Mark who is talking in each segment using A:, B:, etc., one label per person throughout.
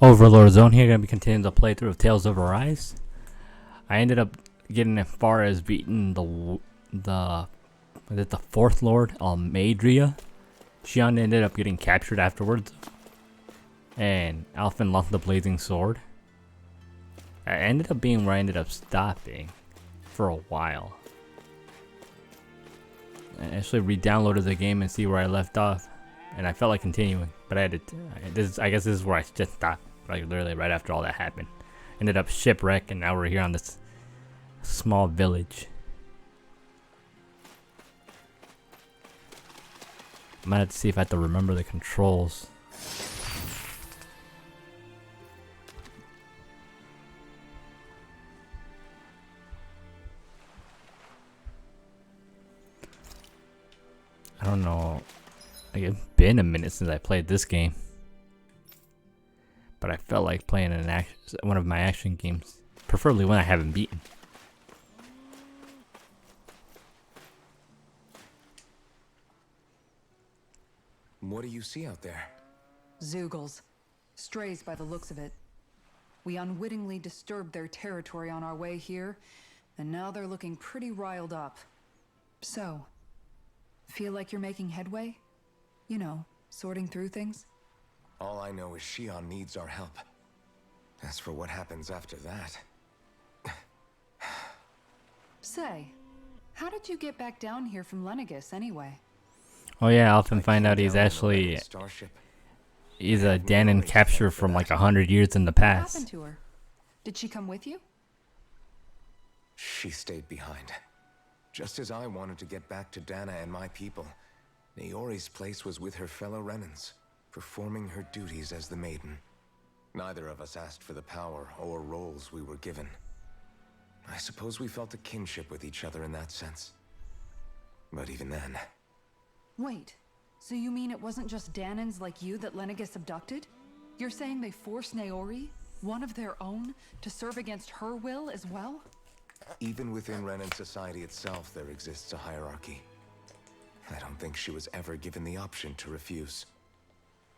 A: Overlord Zone here, gonna be continuing the playthrough of Tales of Arise. I ended up getting as far as beating the fourth Lord, Almadria. Shion ended up getting captured afterwards, and Alphen lost the blazing sword. I ended up being where I ended up stopping for a while. I actually re-downloaded the game and see where I left off, and I felt like continuing, but I had to. I guess this is where I just stopped, like literally right after all that happened. Ended up shipwreck, and now we're here on this small village. I might have to see if I have to remember the controls. I don't know. Like, it's been a minute since I played this game, but I felt like playing one of my action games, preferably one I haven't beaten.
B: What do you see out there?
C: Zeugles. Strays by the looks of it. We unwittingly disturbed their territory on our way here, and now they're looking pretty riled up. So, feel like you're making headway? You know, sorting through things?
B: All I know is Shion needs our help. As for what happens after that...
C: Say, how did you get back down here from Lenegis anyway?
A: Oh yeah, I often find out he's a Danon capture from like 100 years in the
C: What
A: past.
C: happened to her? Did she come with you?
B: She stayed behind. Just as I wanted to get back to Dana and my people, Naori's place was with her fellow Renans, performing her duties as the Maiden. Neither of us asked for the power or roles we were given. I suppose we felt a kinship with each other in that sense. But even then...
C: Wait, so you mean it wasn't just Danons like you that Lenegis abducted? You're saying they forced Naori, one of their own, to serve against her will as well?
B: Even within Renan society itself, there exists a hierarchy. I don't think she was ever given the option to refuse.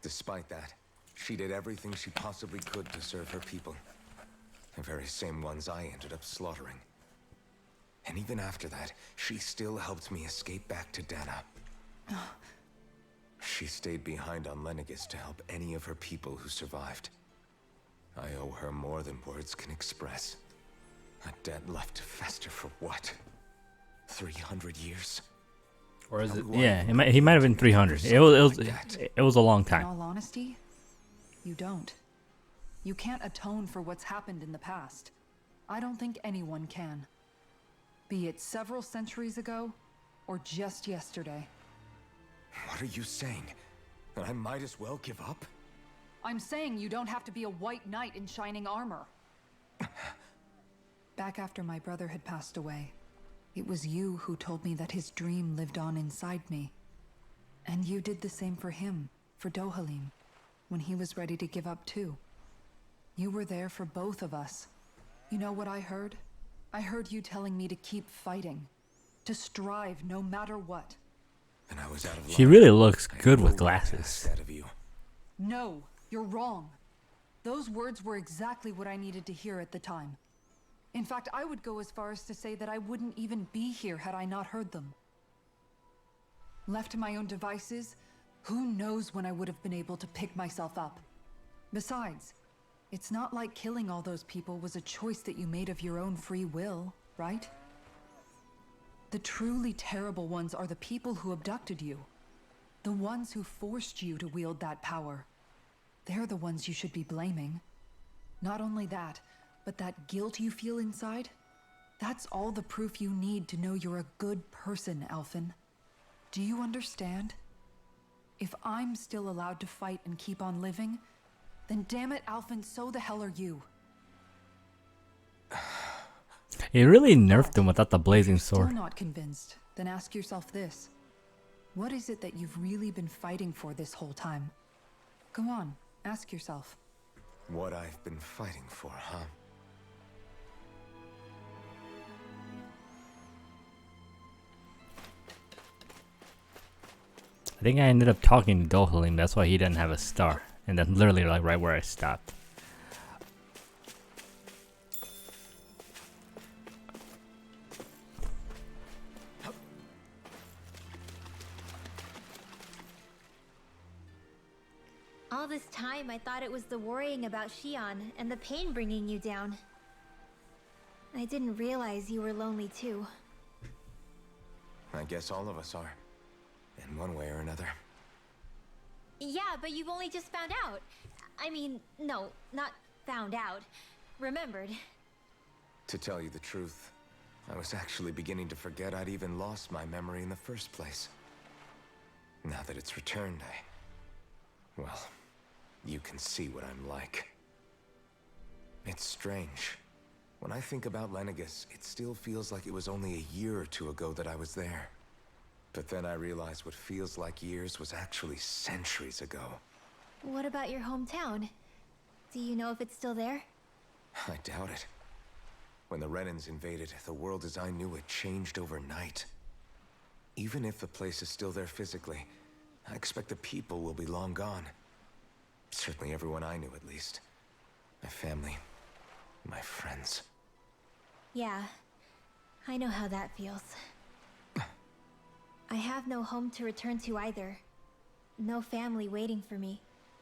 B: Despite that, she did everything she possibly could to serve her people. The very same ones I ended up slaughtering. And even after that, she still helped me escape back to Dana. She stayed behind on Lenegis to help any of her people who survived. I owe her more than words can express. A debt left to fester for what? 300 years?
A: Or is it? Yeah, he might have been 300. It was a long
C: In
A: time.
C: all honesty, you don't. You can't atone for what's happened in the past. I don't think anyone can. Be it several centuries ago, or just yesterday.
B: What are you saying? That I might as well give up?
C: I'm saying you don't have to be a white knight in shining armor. Back after my brother had passed away, it was you who told me that his dream lived on inside me. And you did the same for him, for Dohalim, when he was ready to give up too. You were there for both of us. You know what I heard? I heard you telling me to keep fighting, to strive no matter what.
B: And I was out of
A: She
B: luck.
A: really looks
B: I
A: good
B: know
A: with
B: what I
A: glasses.
B: asked of you.
C: No, you're wrong. Those words were exactly what I needed to hear at the time. In fact, I would go as far as to say that I wouldn't even be here had I not heard them. Left to my own devices, who knows when I would have been able to pick myself up. Besides, it's not like killing all those people was a choice that you made of your own free will, right? The truly terrible ones are the people who abducted you. The ones who forced you to wield that power. They're the ones you should be blaming. Not only that, but that guilt you feel inside, that's all the proof you need to know you're a good person, Alphen. Do you understand? If I'm still allowed to fight and keep on living, then damn it, Alphen, so the hell are you.
A: He really nerfed him without the blazing sword.
C: Still not convinced? Then ask yourself this. What is it that you've really been fighting for this whole time? Go on, ask yourself.
B: What I've been fighting for, huh?
A: I think I ended up talking to Dohalim, that's why he didn't have a star. And that's literally like right where I stopped.
D: All this time, I thought it was the worrying about Shion and the pain bringing you down. I didn't realize you were lonely too.
B: I guess all of us are. In one way or another.
D: Yeah, but you've only just found out. I mean, no, not found out. Remembered.
B: To tell you the truth, I was actually beginning to forget I'd even lost my memory in the first place. Now that it's returned, well, you can see what I'm like. It's strange. When I think about Lenegus, it still feels like it was only a year or two ago that I was there. But then I realized what feels like years was actually centuries ago.
D: What about your hometown? Do you know if it's still there?
B: I doubt it. When the Renans invaded, the world as I knew it changed overnight. Even if the place is still there physically, I expect the people will be long gone. Certainly everyone I knew, at least. My family, my friends.
D: Yeah, I know how that feels. I have no home to return to either. No family waiting for me.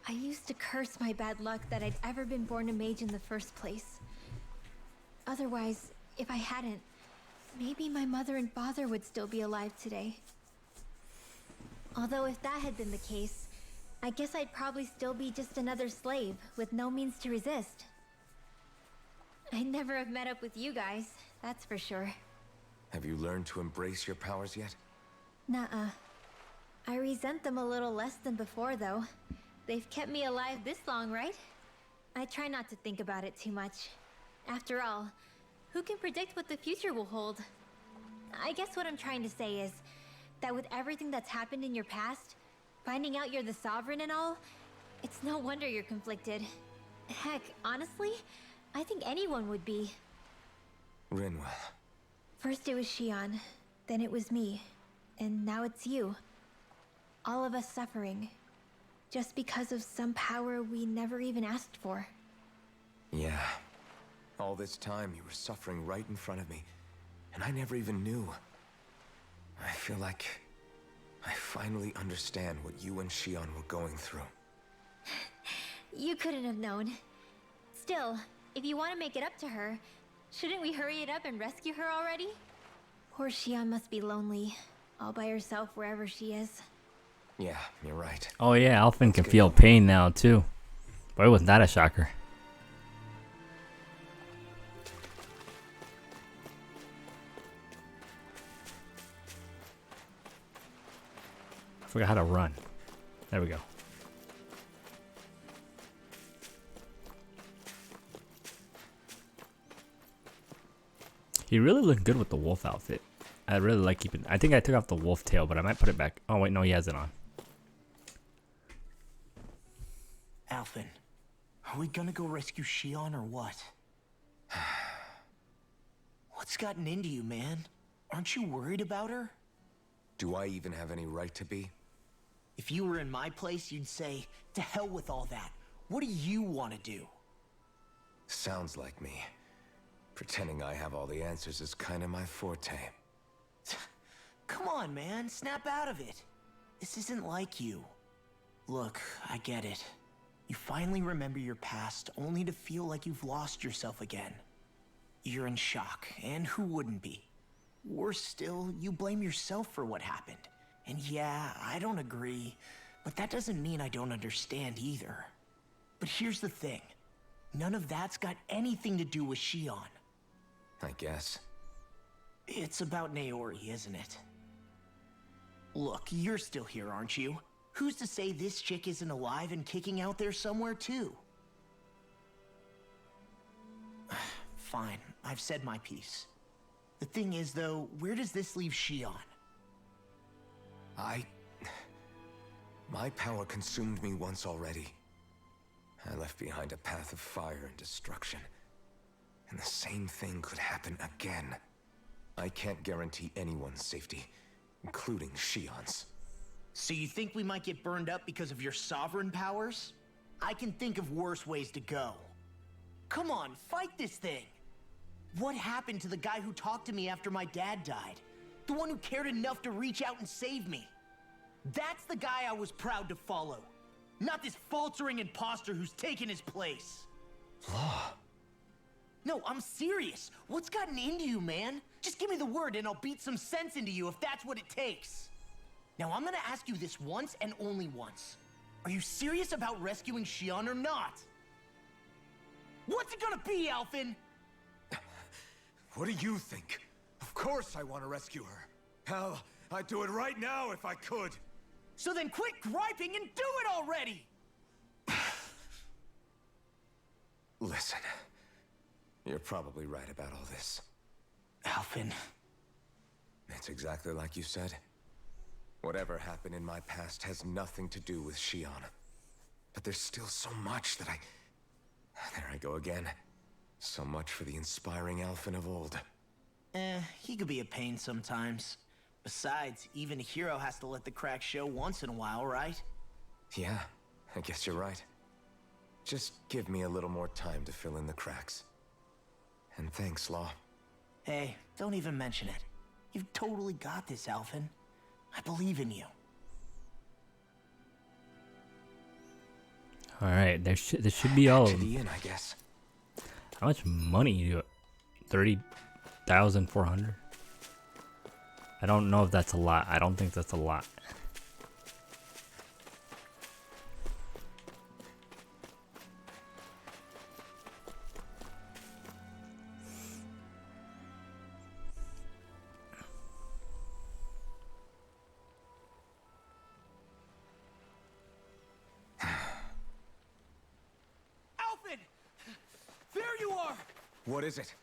D: I used to curse my bad luck that I'd ever been born a mage in the first place. Otherwise, if I hadn't, maybe my mother and father would still be alive today. Although if that had been the case, I guess I'd probably still be just another slave with no means to resist. I'd never have met up with you guys, that's for sure.
B: Have you learned to embrace your powers yet?
D: Nuh-uh. I resent them a little less than before, though. They've kept me alive this long, right? I try not to think about it too much. After all, who can predict what the future will hold? I guess what I'm trying to say is that with everything that's happened in your past, finding out you're the Sovereign and all, it's no wonder you're conflicted. Heck, honestly, I think anyone would be.
B: Rinwell.
D: First it was Shion, then it was me, and now it's you. All of us suffering, just because of some power we never even asked for.
B: Yeah. All this time you were suffering right in front of me, and I never even knew. I feel like I finally understand what you and Shion were going through.
D: You couldn't have known. Still, if you want to make it up to her, shouldn't we hurry it up and rescue her already? Poor Shion must be lonely, all by herself wherever she is.
B: Yeah, you're right.
A: Oh yeah, Alphen can feel pain now too. Boy, wasn't that a shocker. I forgot how to run. There we go. He really looked good with the wolf outfit. I really like keeping. I think I took off the wolf tail, but I might put it back. Oh wait, no, he has it on.
E: Alphen, are we gonna go rescue Shion or what? What's gotten into you, man? Aren't you worried about her?
B: Do I even have any right to be?
E: If you were in my place, you'd say, to hell with all that. What do you want to do?
B: Sounds like me. Pretending I have all the answers is kind of my forte.
E: Come on, man, snap out of it. This isn't like you. Look, I get it. You finally remember your past, only to feel like you've lost yourself again. You're in shock, and who wouldn't be? Worse still, you blame yourself for what happened. And yeah, I don't agree, but that doesn't mean I don't understand either. But here's the thing. None of that's got anything to do with Shion.
B: I guess.
E: It's about Naori, isn't it? Look, you're still here, aren't you? Who's to say this chick isn't alive and kicking out there somewhere too? Fine, I've said my piece. The thing is though, where does this leave Shion?
B: My power consumed me once already. I left behind a path of fire and destruction. And the same thing could happen again. I can't guarantee anyone's safety, including Shion's.
E: So you think we might get burned up because of your sovereign powers? I can think of worse ways to go. Come on, fight this thing! What happened to the guy who talked to me after my dad died? The one who cared enough to reach out and save me? That's the guy I was proud to follow. not this faltering imposter who's taken his place.
B: Law.
E: No, I'm serious. What's gotten into you, man? Just give me the word and I'll beat some sense into you if that's what it takes. Now, I'm gonna ask you this once and only once. Are you serious about rescuing Shion or not? What's it gonna be, Alphen?
B: What do you think? Of course I want to rescue her. Hell, I'd do it right now if I could.
E: So then quit griping and do it already!
B: Listen, you're probably right about all this.
E: Alphen.
B: It's exactly like you said. Whatever happened in my past has nothing to do with Shion. But there's still so much that There I go again. So much for the inspiring Alphen of old.
E: He could be a pain sometimes. Besides, even a hero has to let the cracks show once in a while, right?
B: Yeah, I guess you're right. Just give me a little more time to fill in the cracks. And thanks, Law.
E: Hey, don't even mention it. You've totally got this, Alphen. I believe in you.
A: Alright, there should be all
B: To
A: of
B: the
A: them.
B: inn, I guess.
A: How much money do you 30,400? I don't know if that's a lot. I don't think that's a lot.
E: Alphen! There you are!
B: What is it?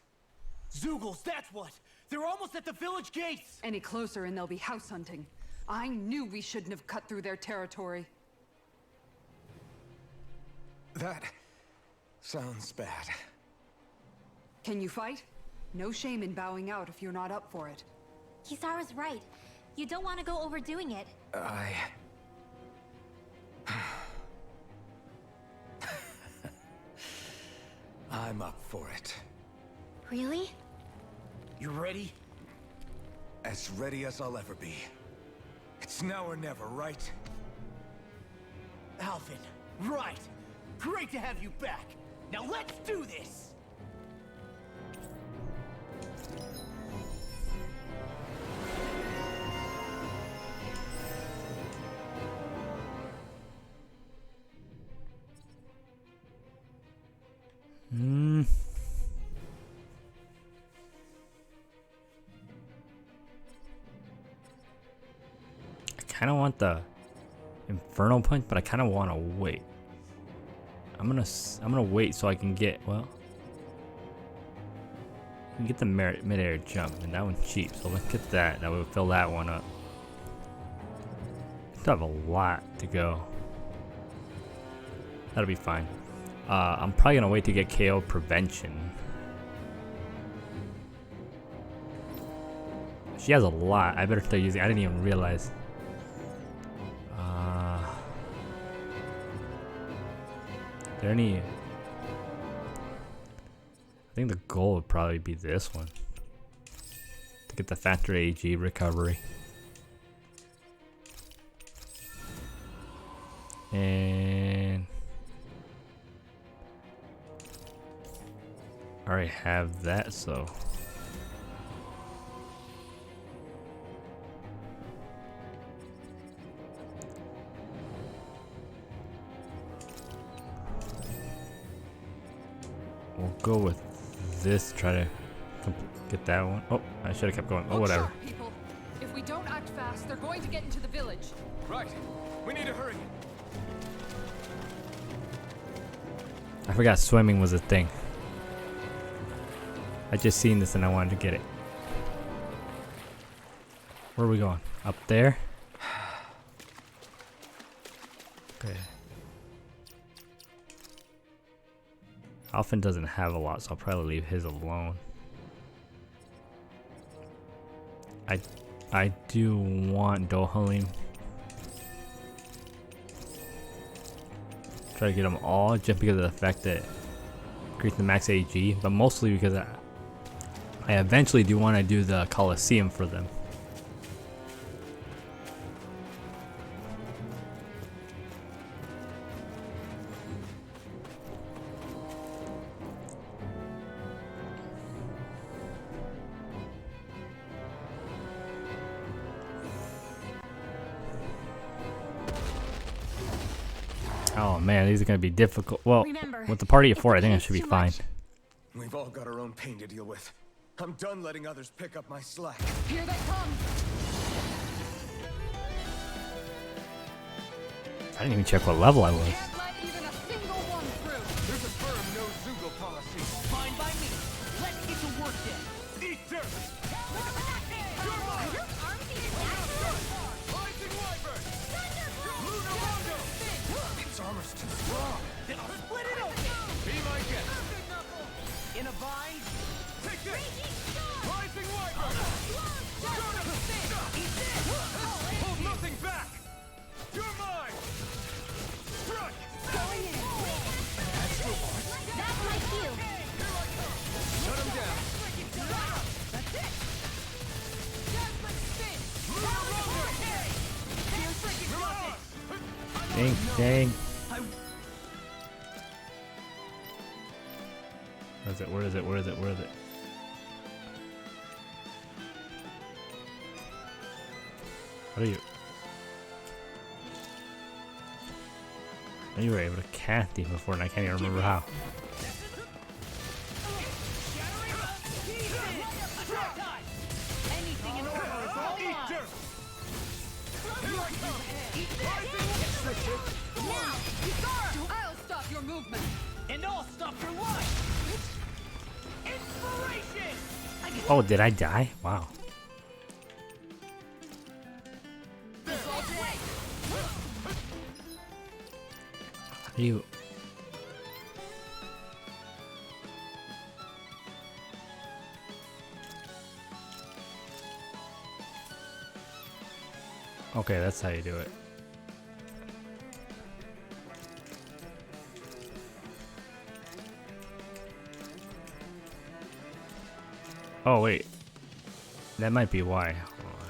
E: Zoogles, that's what! They're almost at the village gates!
C: Any closer and they'll be house hunting. I knew we shouldn't have cut through their territory.
B: That sounds bad.
C: Can you fight? No shame in bowing out if you're not up for it.
D: Kisara's right. You don't want to go overdoing it.
B: I'm up for it.
D: Really?
E: You ready?
B: As ready as I'll ever be. It's now or never, right?
E: Alphen, right! Great to have you back! Now let's do this!
A: I kind of want the Inferno Punch, but I kind of want to wait. I'm gonna wait so I can get, well, I can get the mid-air jump, and that one's cheap, so let's get that. That would fill that one up. Still have a lot to go. That'll be fine. I'm probably gonna wait to get KO prevention. She has a lot. I better start using. I didn't even realize. Is there any? I think the goal would probably be this one to get the factor AG recovery. And I already have that, so we'll go with this, try to get that one. Oh, I should have kept going. Oh, whatever.
C: Look sharp, people. If we don't act fast, they're going to get into the village.
B: Right. We need to hurry.
A: I forgot swimming was a thing. I just seen this and I wanted to get it. Where are we going? Up there? Okay. Alphen doesn't have a lot, so I'll probably leave his alone. I do want Dohalim. Try to get them all just because of the fact that it creates the max AG, but mostly because I eventually do want to do the Coliseum for them. Oh man, these are gonna be difficult. Well,
D: Remember,
A: with the party of
D: if
A: 4,
D: the
A: I think I
D: pain's
A: should be
D: too
A: fine.
D: much-
B: We've all got our own pain to deal with. I'm done letting others pick up my slack.
C: Here they come!
A: I didn't even check what level I was.
C: Can't let even a single one through!
B: There's a firm no Zoogle policy.
E: Fine by me. Let's get to work then.
B: Eat dirt! Its armor's too strong.
E: Then I'll split it open.
B: Be my guest.
E: In a vine.
B: Take this! Rising Wyvern!
E: Eat this.
B: Hold nothing back! You're mine! Strike!
D: That's like you.
B: Shut him down!
A: Dang, dang. Where is it? Where is it? Where is it? Where is it? What are you? You were able to cast these before, and I can't even remember how.
E: Anything in order is all
B: Eat
E: mine.
B: dirt!
C: I'll stop your movement!
E: And I'll stop your life. Inspiration.
A: Oh, did I die? Wow. How do you? Okay, that's how you do it. Oh wait, that might be why. Hold on.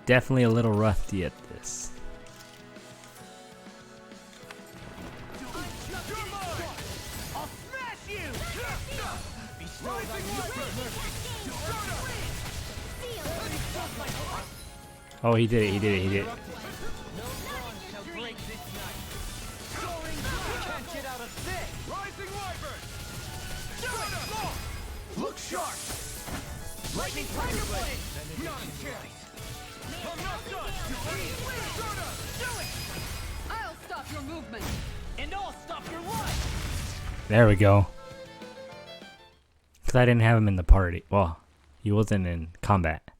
A: Definitely a little rusty at this.
E: I'll smash you. Be still as I
A: Oh, he did it. He did it. He did it.
E: No one shall break this night. Soaring, can't get out of this.
B: Rising Wyvern!
E: Look sharp. Lightning Tiger Blade.
B: Not a chance! I'm not done!
E: Do it.
C: I'll stop your movement!
E: And I'll stop your life.
A: There we go. Because I didn't have him in the party. Well, he wasn't in combat.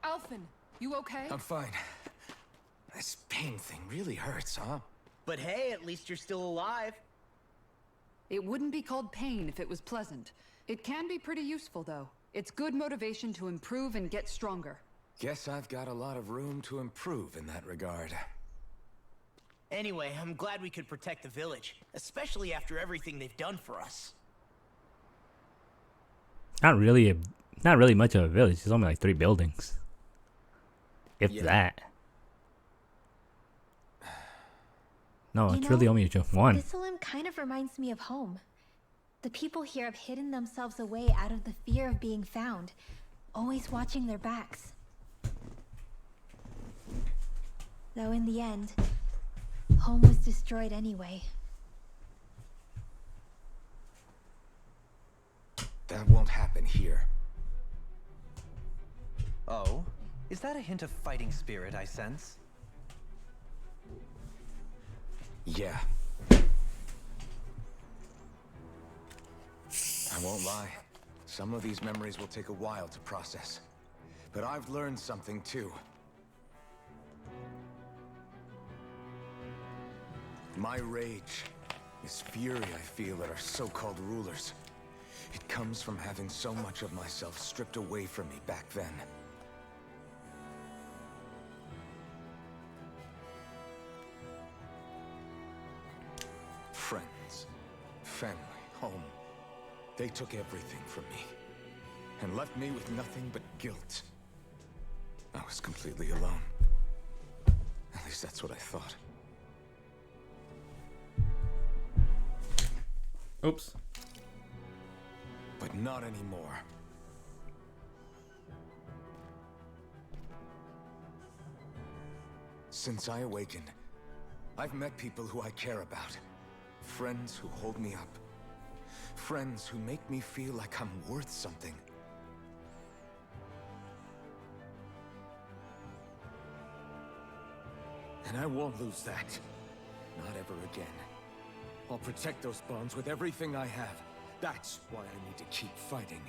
C: Alphen, you okay?
B: I'm fine. This pain thing really hurts, huh?
E: But hey, at least you're still alive.
C: It wouldn't be called pain if it was pleasant. It can be pretty useful, though. It's good motivation to improve and get stronger.
B: Guess I've got a lot of room to improve in that regard.
E: Anyway, I'm glad we could protect the village, especially after everything they've done for us.
A: Not really much of a village. There's only like 3 buildings. If
B: Yeah.
A: that. No,
D: You
A: it's
D: know,
A: really only just 1.
D: This limb kind of reminds me of home. The people here have hidden themselves away out of the fear of being found, always watching their backs. Though in the end, home was destroyed anyway.
B: That won't happen here.
F: Oh, is that a hint of fighting spirit I sense?
B: Yeah. I won't lie. Some of these memories will take a while to process. But I've learned something too. My rage, this fury I feel at our so-called rulers, it comes from having so much of myself stripped away from me back then. Friends, family, home. They took everything from me and left me with nothing but guilt. I was completely alone. At least that's what I thought.
A: Oops.
B: But not anymore. Since I awakened, I've met people who I care about. Friends who hold me up. Friends who make me feel like I'm worth something. And I won't lose that. Not ever again. I'll protect those bonds with everything I have. That's why I need to keep fighting.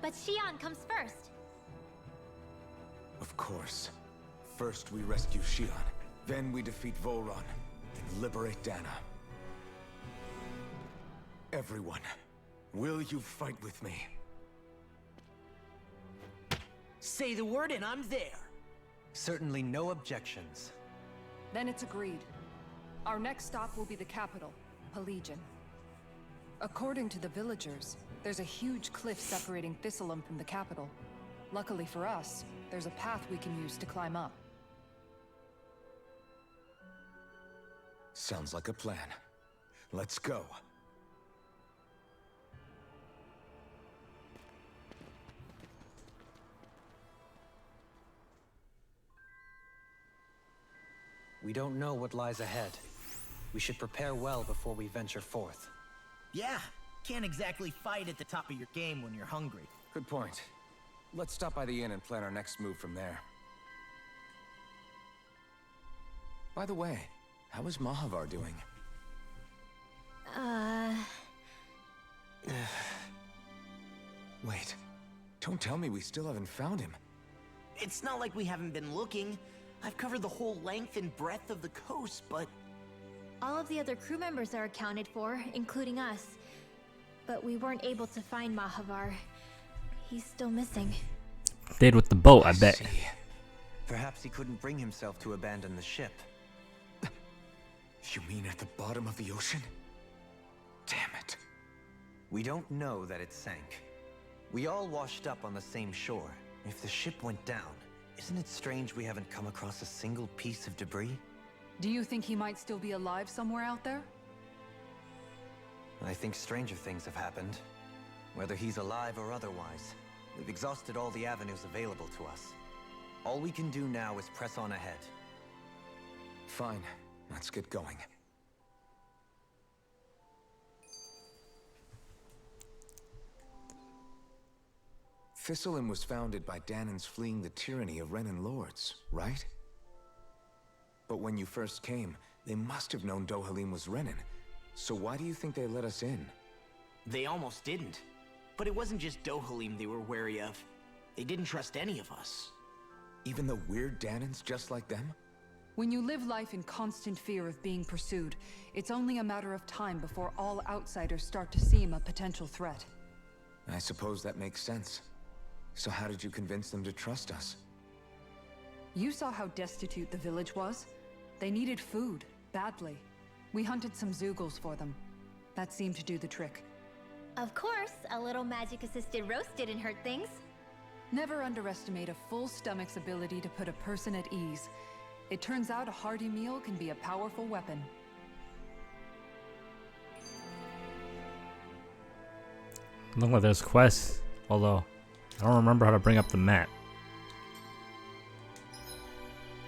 D: But Shion comes first.
B: Of course. First we rescue Shion, then we defeat Volron, and liberate Dana. Everyone, will you fight with me?
E: Say the word and I'm there.
F: Certainly no objections.
C: Then it's agreed. Our next stop will be the capital, Pelegion. According to the villagers, there's a huge cliff separating Thistleum from the capital. Luckily for us, there's a path we can use to climb up.
B: Sounds like a plan. Let's go.
F: We don't know what lies ahead. We should prepare well before we venture forth.
E: Yeah, can't exactly fight at the top of your game when you're hungry.
B: Good point. Let's stop by the inn and plan our next move from there. By the way, how is Mahavar doing? Wait, don't tell me we still haven't found him.
E: It's not like we haven't been looking. I've covered the whole length and breadth of the coast, but...
D: All of the other crew members are accounted for, including us. But we weren't able to find Mahavar. He's still missing.
A: Stayed with the boat, I bet.
B: See.
F: Perhaps he couldn't bring himself to abandon the ship.
B: You mean at the bottom of the ocean? Damn it.
F: We don't know that it sank. We all washed up on the same shore. If the ship went down, isn't it strange we haven't come across a single piece of debris?
C: Do you think he might still be alive somewhere out there?
F: I think stranger things have happened. Whether he's alive or otherwise, we've exhausted all the avenues available to us. All we can do now is press on ahead.
B: Fine, let's get going. Thistleum was founded by Danan's fleeing the tyranny of Renan lords, right? But when you first came, they must have known Dohalim was Renan. So why do you think they let us in?
E: They almost didn't. But it wasn't just Dohalim they were wary of. They didn't trust any of us.
B: Even the weird Danans just like them?
C: When you live life in constant fear of being pursued, it's only a matter of time before all outsiders start to seem a potential threat.
B: I suppose that makes sense. So how did you convince them to trust us?
C: You saw how destitute the village was. They needed food, badly. We hunted some Zeugles for them. That seemed to do the trick.
D: Of course, a little magic-assisted roast didn't hurt things.
C: Never underestimate a full stomach's ability to put a person at ease. It turns out a hearty meal can be a powerful weapon.
A: Look like there's quests, although I don't remember how to bring up the map.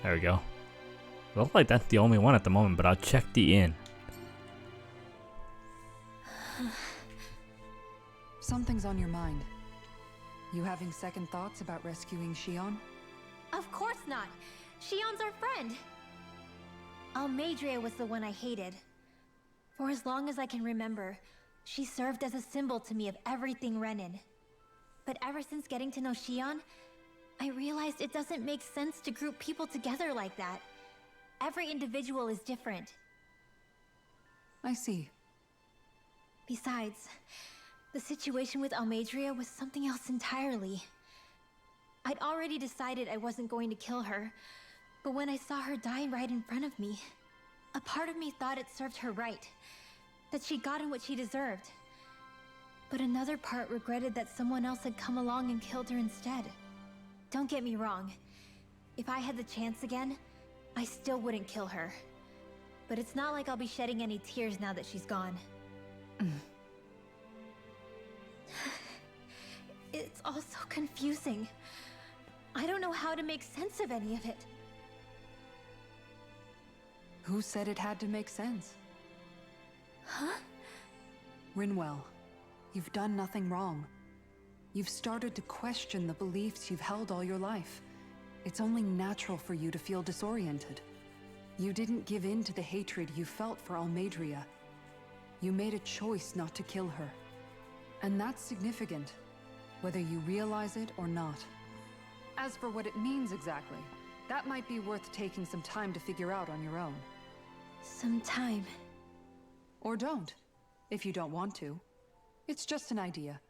A: There we go. Looks like that's the only one at the moment, but I'll check the inn.
C: Something's on your mind. You having second thoughts about rescuing Shion?
D: Of course not. Shion's our friend. Almeidrea was the one I hated. For as long as I can remember, she served as a symbol to me of everything Renan. But ever since getting to know Shion, I realized it doesn't make sense to group people together like that. Every individual is different.
C: I see.
D: Besides, the situation with Almeidrea was something else entirely. I'd already decided I wasn't going to kill her, but when I saw her die right in front of me, a part of me thought it served her right, that she'd gotten what she deserved. But another part regretted that someone else had come along and killed her instead. Don't get me wrong. If I had the chance again, I still wouldn't kill her. But it's not like I'll be shedding any tears now that she's gone. It's all so confusing. confusing. I don't know how to make sense of any of it.
C: Who said it had to make sense?
D: Huh?
C: Rinwell, you've done nothing wrong. You've started to question the beliefs you've held all your life. It's only natural for you to feel disoriented. You didn't give in to the hatred you felt for Almeidrea. You made a choice not to kill her. And that's significant, whether you realize it or not. As for what it means exactly, that might be worth taking some time to figure out on your own.
D: Some time.
C: Or don't, if you don't want to. It's just an idea.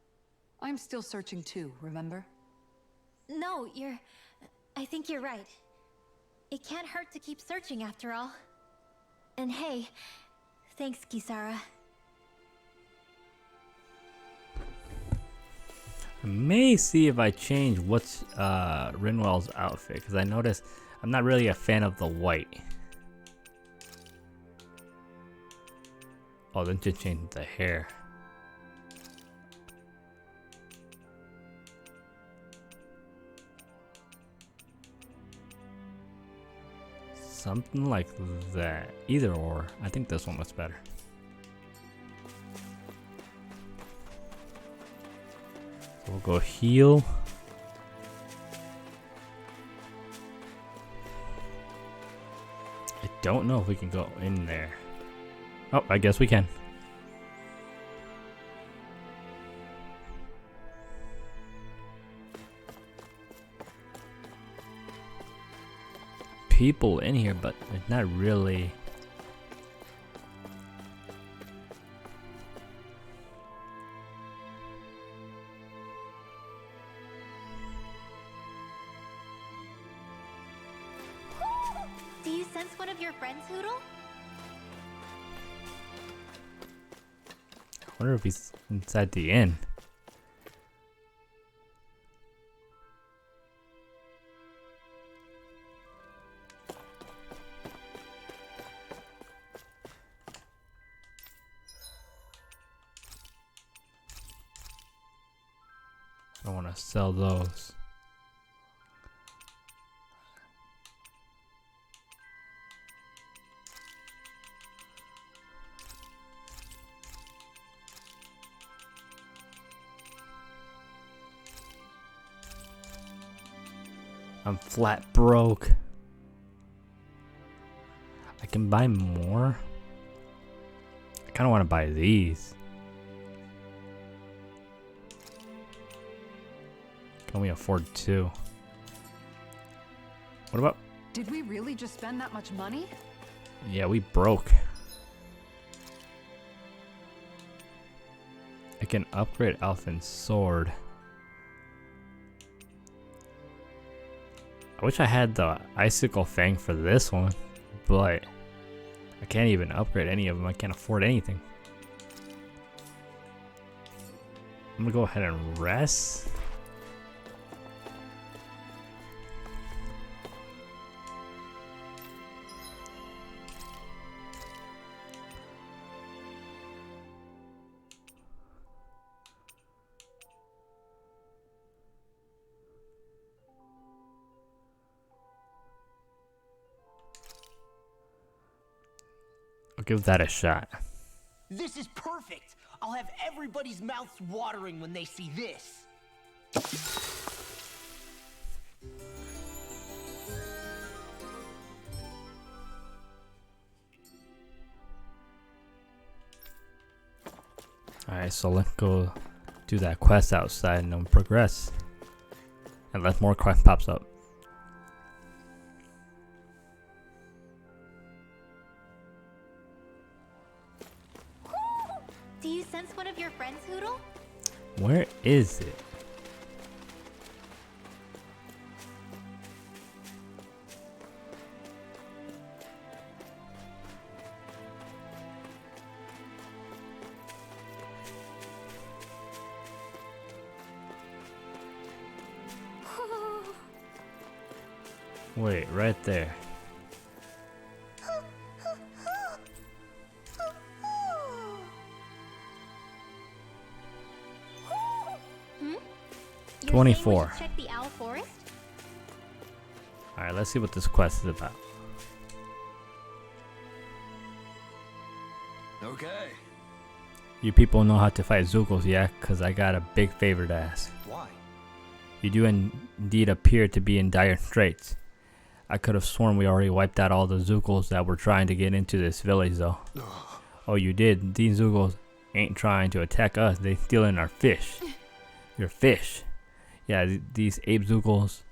C: I'm still searching too, remember?
D: No, I think you're right. It can't hurt to keep searching after all. And hey, thanks, Kisara.
A: I may see if I change what's Rinwell's outfit, because I noticed I'm not really a fan of the white. Oh, then just change the hair. Something like that. Either or. I think this one looks better. So we'll go heal. I don't know if we can go in there. Oh, I guess we can. People in here, but it's not really.
D: Do you sense one of your friends, Hoodle?
A: I wonder if he's inside the inn. I want to sell those. I'm flat broke. I can buy more. I kind of want to buy these. Can only afford 2. What about?
C: Did we really just spend that much money?
A: Yeah, we broke. I can upgrade Alphin's sword. I wish I had the Icicle Fang for this one, but I can't even upgrade any of them. I can't afford anything. I'm gonna go ahead and rest. I'll give that a shot.
E: This is perfect! I'll have everybody's mouths watering when they see this.
A: Alright, so let's go do that quest outside and then progress. Unless more quest pops up.
D: Do you sense one of your friends, Hoodle?
A: Where is it? Wait, right there. 24.
D: Check the owl forest?
A: Alright, let's see what this quest is about.
B: Okay.
A: You people know how to fight Zoogles, yeah? Cause I got a big favor to ask.
F: Why?
A: You do indeed appear to be in dire straits. I could have sworn we already wiped out all the Zoogles that were trying to get into this village though. Oh, you did? These Zoogles ain't trying to attack us, they stealing our fish. Your fish. Yeah, these ape Zoogles,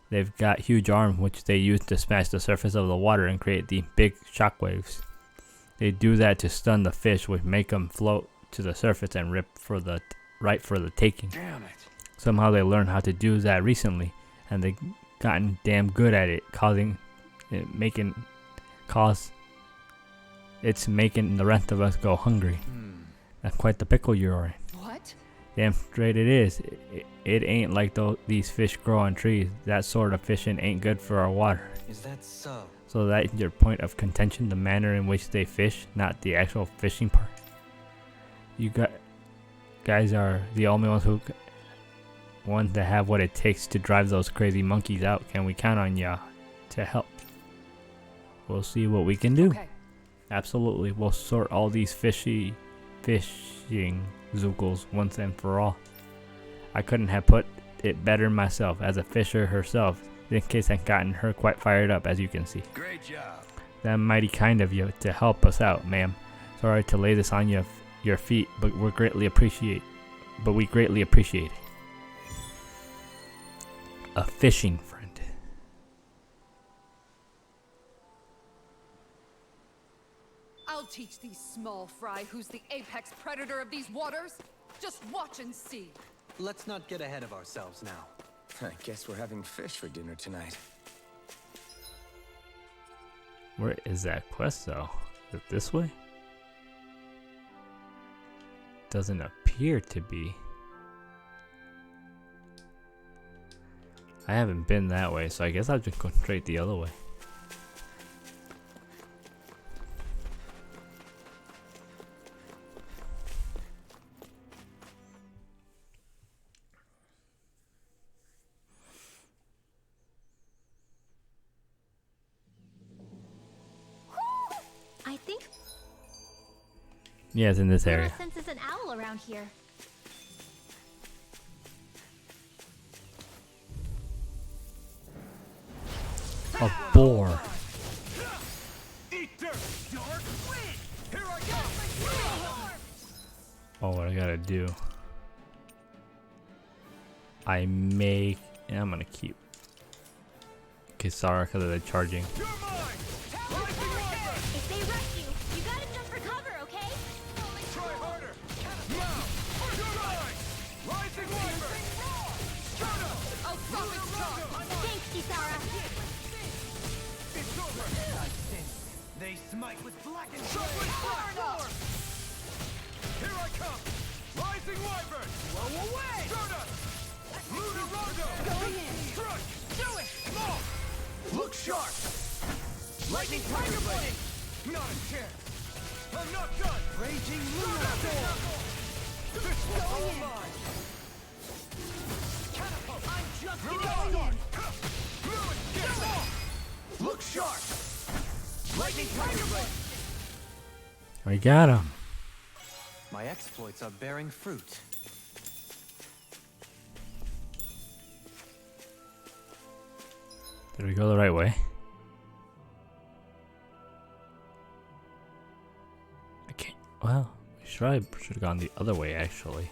A: they've got huge arms which they use to smash the surface of the water and create the big shockwaves. They do that to stun the fish, which make them float to the surface and rip for the taking.
B: Damn it.
A: Somehow they learned how to do that recently, and they gotten damn good at it, making the rest of us go hungry. That's quite the pickle you're in.
C: What?
A: Damn straight it is. It ain't like these fish grow on trees. That sort of fishing ain't good for our water.
F: Is that so?
A: So that's your point of contention, the manner in which they fish, not the actual fishing part. You guys are the only ones that have what it takes to drive those crazy monkeys out. Can we count on ya to help? We'll see what we can do.
C: Okay.
A: Absolutely, we'll sort all these fishing Zoogles once and for all. I couldn't have put it better myself, as a fisher herself. In case I've gotten her quite fired up, as you can see.
B: Great job.
A: That's mighty kind of you to help us out, ma'am. Sorry to lay this on your feet, but we greatly appreciate it. A fishing friend.
C: I'll teach these small fry who's the apex predator of these waters. Just watch and see.
F: Let's not get ahead of ourselves now.
B: I guess we're having fish for dinner tonight.
A: Where is that quest though? Is it this way? Doesn't appear to be. I haven't been that way, so I guess I'll just go straight the other way.
D: I think
A: Yeah, it's in this
D: Laura
A: area.
D: senses an owl around here.
A: A boar.
B: Eat dirt, dark wind. Here I go.
A: Oh, what I gotta do? I'm gonna keep Kisara because of the charging.
B: You're mine.
D: If they rush you, you gotta jump for cover, okay?
B: Try harder. Now. You're mine. Rising Wyvern. Shadow.
C: I'll stop it, John.
D: Thanks, Kisara.
B: It's over.
E: They smite with blackened
B: Shuffling platform. Here I come. Rising Wyvern. Blow away. Shadow. Lunar Rondo.
C: Going in.
B: Strike. Do it. Smoke. Look sharp. Lightning Tiger Blade. Not a chance. I'm not done. Raging Lunar Storm. This one's all mine. Catapult. I'm just getting on. Fluid. Get off. Look sharp. Lightning Tiger Blade.
A: I got him.
F: My exploits are bearing fruit.
A: Did we go the right way? I can't. Well, we should have gone the other way actually.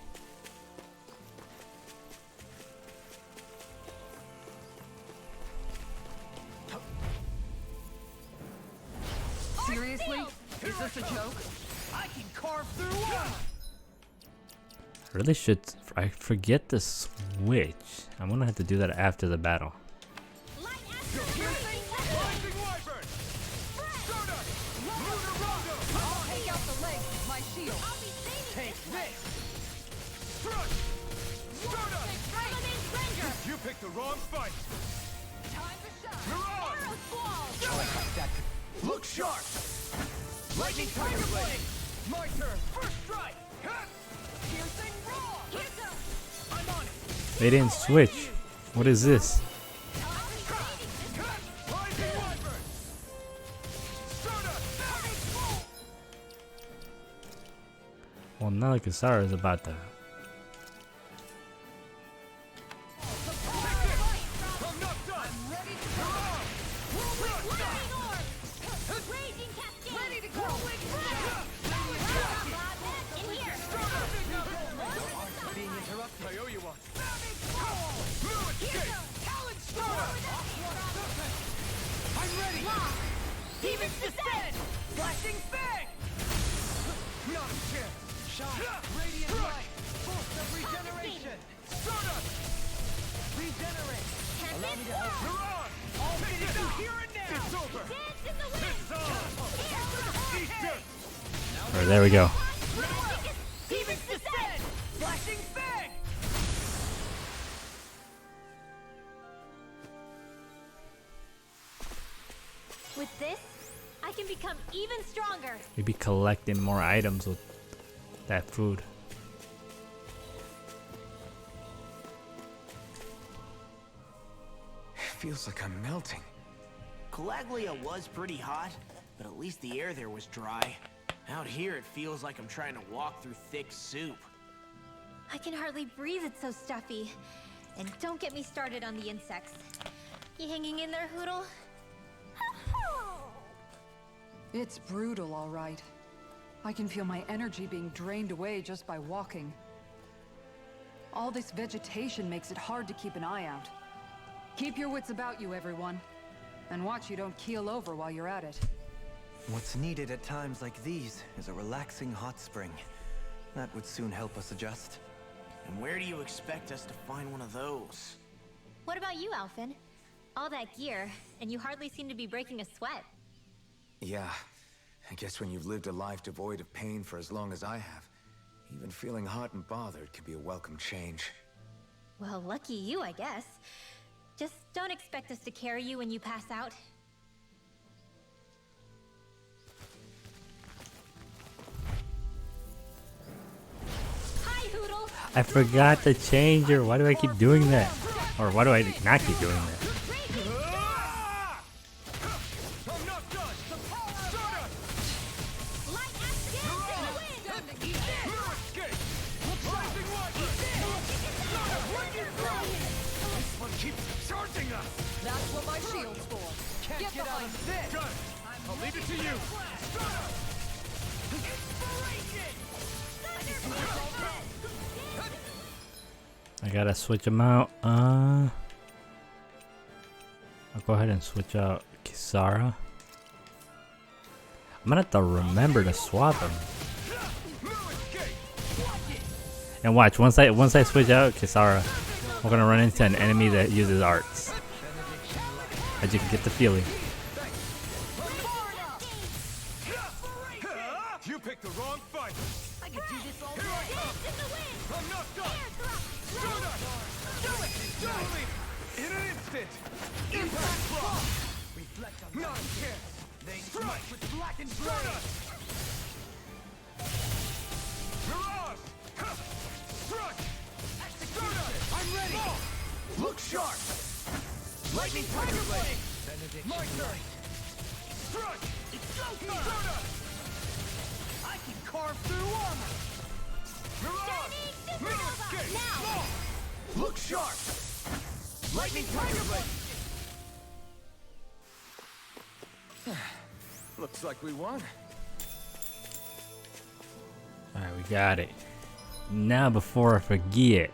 C: Seriously? Is this a joke?
B: I can carve through one.
A: I really should. I forget the switch. I'm gonna have to do that after the battle.
B: Rising Wyvern. Stardust. Lunar Rondo.
C: I'll take out the legs with my shield.
B: Take this. Strike. Stardust. You picked the wrong fight.
C: Time to shine.
B: Mirage. Look sharp. Lightning Tiger Blade. My turn. First strike. Cut. Piercing Raw. I'm on it.
A: They didn't switch. What is this? Well, now Kisara is about to. There we go.
D: With this, I can become even stronger.
A: You'd be collecting more items with that food.
B: Feels like I'm melting.
E: Calaglia was pretty hot, but at least the air there was dry. Out here, it feels like I'm trying to walk through thick soup.
D: I can hardly breathe, it's so stuffy. And don't get me started on the insects. You hanging in there, Hoodle?
C: It's brutal, all right. I can feel my energy being drained away just by walking. All this vegetation makes it hard to keep an eye out. Keep your wits about you, everyone. And watch you don't keel over while you're at it.
F: What's needed at times like these is a relaxing hot spring. That would soon help us adjust.
E: And where do you expect us to find one of those?
D: What about you, Alphen? All that gear, and you hardly seem to be breaking a sweat.
B: Yeah, I guess when you've lived a life devoid of pain for as long as I have, even feeling hot and bothered can be a welcome change.
D: Well, lucky you, I guess. Just don't expect us to carry you when you pass out. Hi, Hoodle!
A: I forgot to change her. Why do I keep doing that? Or why do I not keep doing that?
C: That's what my shield's for. Get behind this!
G: Gun! I'll leave it to you!
A: I gotta switch them out. I'll go ahead and switch out Kisara. I'm gonna have to remember to swap them. And watch, once I switch out Kisara, we're gonna run into an enemy that uses arts. As you can get the feeling.
G: You picked the wrong fight!
D: I could do this all day!
G: I'm not done! Do it! Do it! In an instant! Impact block! Reflect on not a chance! They strike with black and flame! Mirage! Strike! Execution! I'm ready! Look sharp! Lightning Tiger Blade! My turn! Strike! It's go time! I can carve through armor! Mirage! Make an escape! Now! Look sharp! Lightning Tiger Blade!
B: Looks like we won.
A: Alright, we got it. Now before I forget.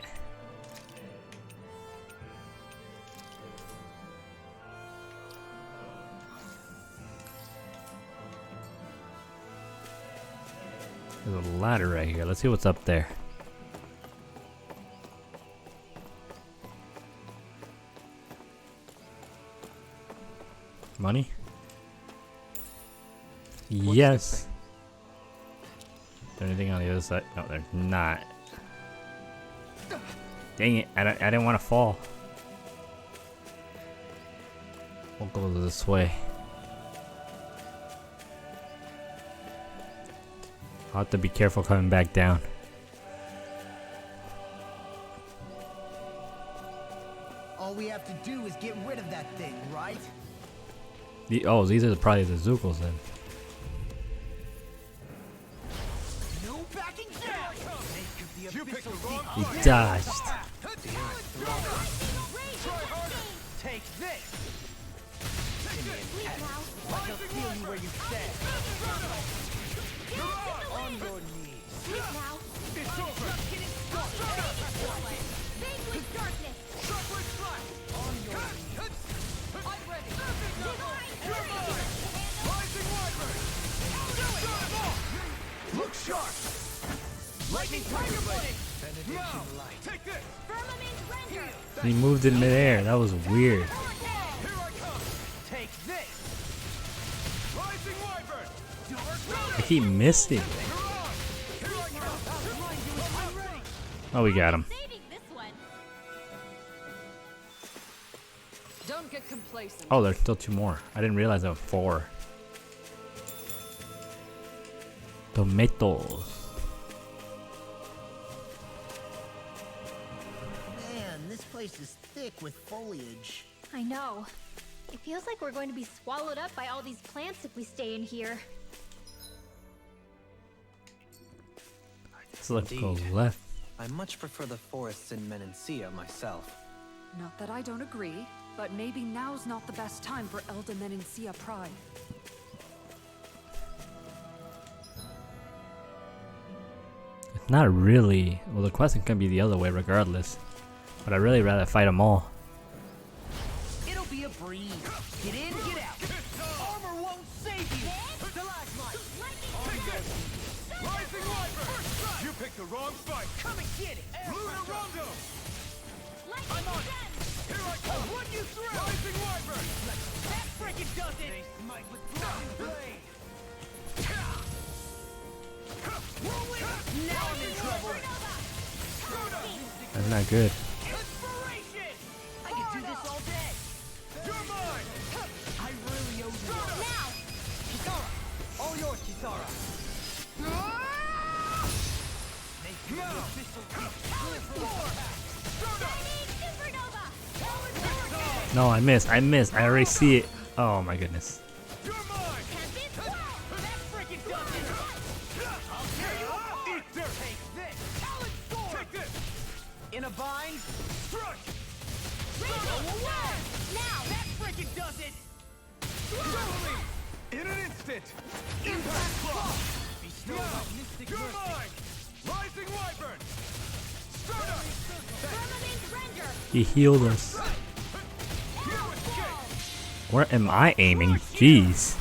A: There's a ladder right here. Let's see what's up there. Money? Yes. Is there anything on the other side? No, there's not. Dang it, I didn't want to fall. We'll go this way. I'll have to be careful coming back down.
H: All we have to do is get rid of that thing, right?
A: Oh, these are probably the Zookles then.
H: No backing down!
G: You picked the wrong
A: He
G: fight.
A: dodged.
H: Take this! Like a feeling where you stand. On your knees.
G: It's over.
H: On your knees.
G: I'm ready. You're mine. Rising Wyvern. Look sharp. Lightning Tiger Blade. Now, take this.
A: He moved in midair. That was weird.
G: Here I come.
H: Take this!
G: Rising Wyvern.
A: I keep missing.
G: You're on. Here I come. I'm ready.
A: Oh, we got him.
C: Don't get complacent.
A: Oh, there's still 2 more. I didn't realize there were 4. Tomatoes.
H: Man, this place is thick with foliage.
D: I know. It feels like we're going to be swallowed up by all these plants if we stay in here.
A: So let's go
F: Indeed.
A: left.
F: I much prefer the forests in Menencia myself.
C: Not that I don't agree, but maybe now's not the best time for Elda Menencia Pride.
A: It's not really. Well, the question can be the other way regardless. But I'd really rather fight them all.
H: It'll be a breeze. Get in, get out. Armor won't save you. Stalagmite.
G: Rising Wyvern. You picked the wrong fight.
H: Come and get it.
G: Lunar Rondo.
H: I'm on it.
G: Here I come.
H: I'll run you through.
G: Rising Wyvern.
H: That frickin' does it. Smite with blazing blade. Rolling. Now I'm in trouble.
A: That's not good.
H: Inspiration. I can do this all day.
G: You're mine.
H: I really owe you one. Now. Kisara. All yours, Kisara.
A: No, I missed. I missed. I already see it. Oh my goodness.
G: You're mine.
H: That frickin' does it. I'll tear you apart.
G: Eat dirt.
H: Take this. Talon Storm.
G: Take this.
H: In a bind.
G: Struck.
H: Now that frickin' does it.
G: Totally. In an instant. Impact Claw.
H: Bestow
G: Now.
H: my mystic
G: You're
H: mercy.
G: mine. Rising Wyvern. Stardust.
A: He healed us.
G: You escape.
A: Where am I aiming? Jeez.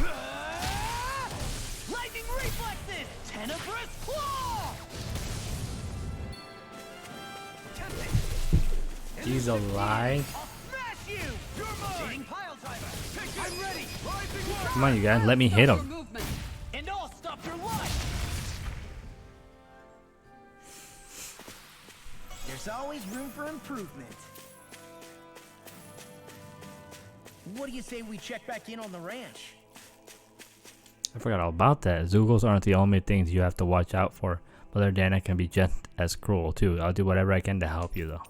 H: Lightning reflexes. Tenebrous claw.
A: He's alive.
H: I'll smash you.
G: You're mine.
H: Eating pile driver.
G: I'm ready. Rising Wyvern.
A: Come on, you guys. Let me hit him.
C: Movement.
H: And I'll stop your life. There's always room for improvement. What do you say we check back in on the ranch?
A: I forgot all about that. Zoogles aren't the only things you have to watch out for. Mother Dana can be just as cruel too. I'll do whatever I can to help you though.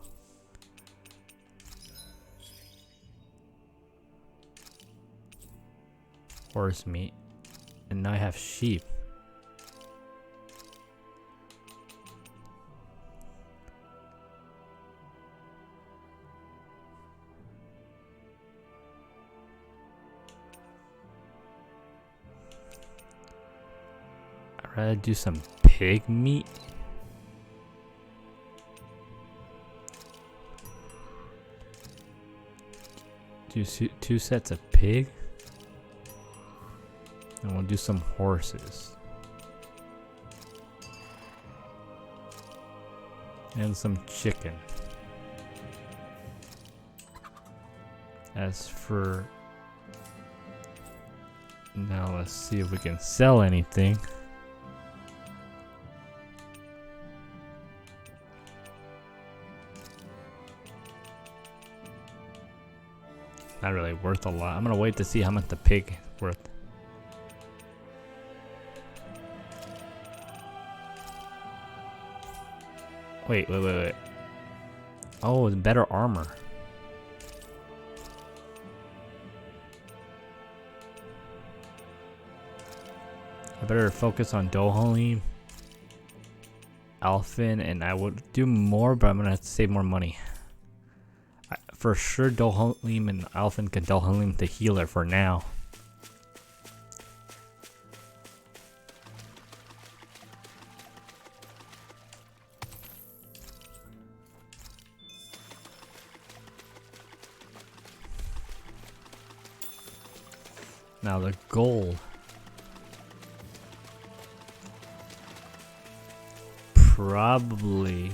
A: Horse meat. And now I have sheep. I'd rather do some pig meat. Do 2 sets of pig. And we'll do some horses. And some chicken. As for... Now let's see if we can sell anything. Not really worth a lot. I'm gonna wait to see how much the pig is worth. Wait. Oh, it's better armor. I better focus on Dohalim, Alphen, and I would do more, but I'm gonna have to save more money. For sure, Dohalim and Alphen can Dohalim the healer for now. Now the goal. Probably.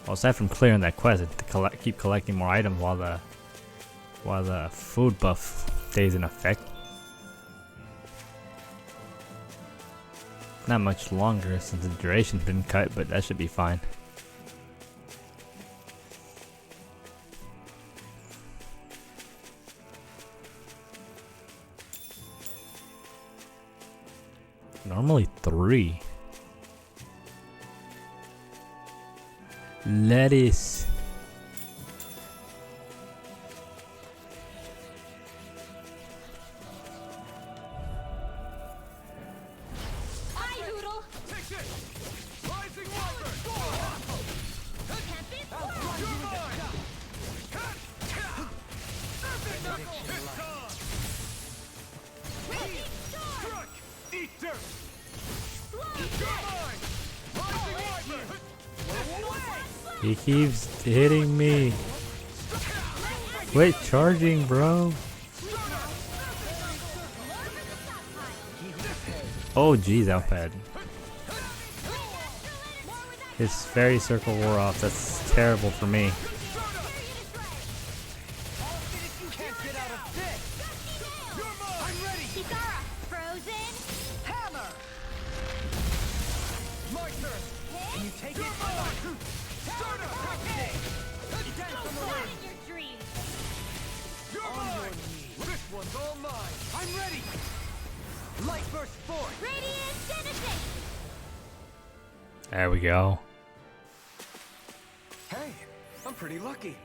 A: Well, aside from clearing that quest, to keep collecting more items while the food buff stays in effect. Not much longer since the duration's been cut, but that should be fine. Normally 3. Lettuce.
D: Hi, Hoodle.
G: Take it! Rising Wyvern!
D: Can't be
G: You're mine! Epic knuckle! It's on! Struck! Eat dirt! You're mine! Rising Wyvern!
A: He keeps hitting me. Quit charging, bro. Oh, geez, that bad. His fairy circle wore off. That's terrible for me.
G: I'm ready!
D: Kisara, frozen.
H: Hammer!
G: My turn!
H: Can you take
G: You're
H: it?
G: mine!
H: Okay.
G: Dance on the
D: Go
G: ring!
D: in your dreams.
G: You're mine! This one's all mine!
H: I'm ready. Light burst forth.
D: Radiant Genesis.
A: There we go.
B: Hey, I'm pretty lucky.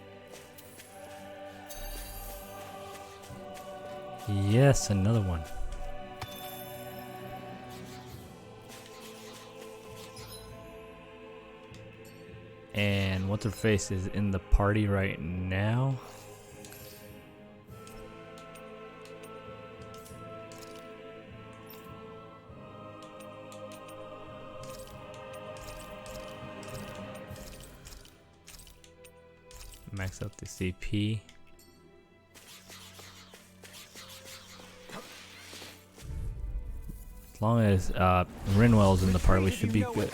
A: Yes, another one. And what's her face is in the party right now. Max up the CP. As long as Rinwell's in the party, we should be good.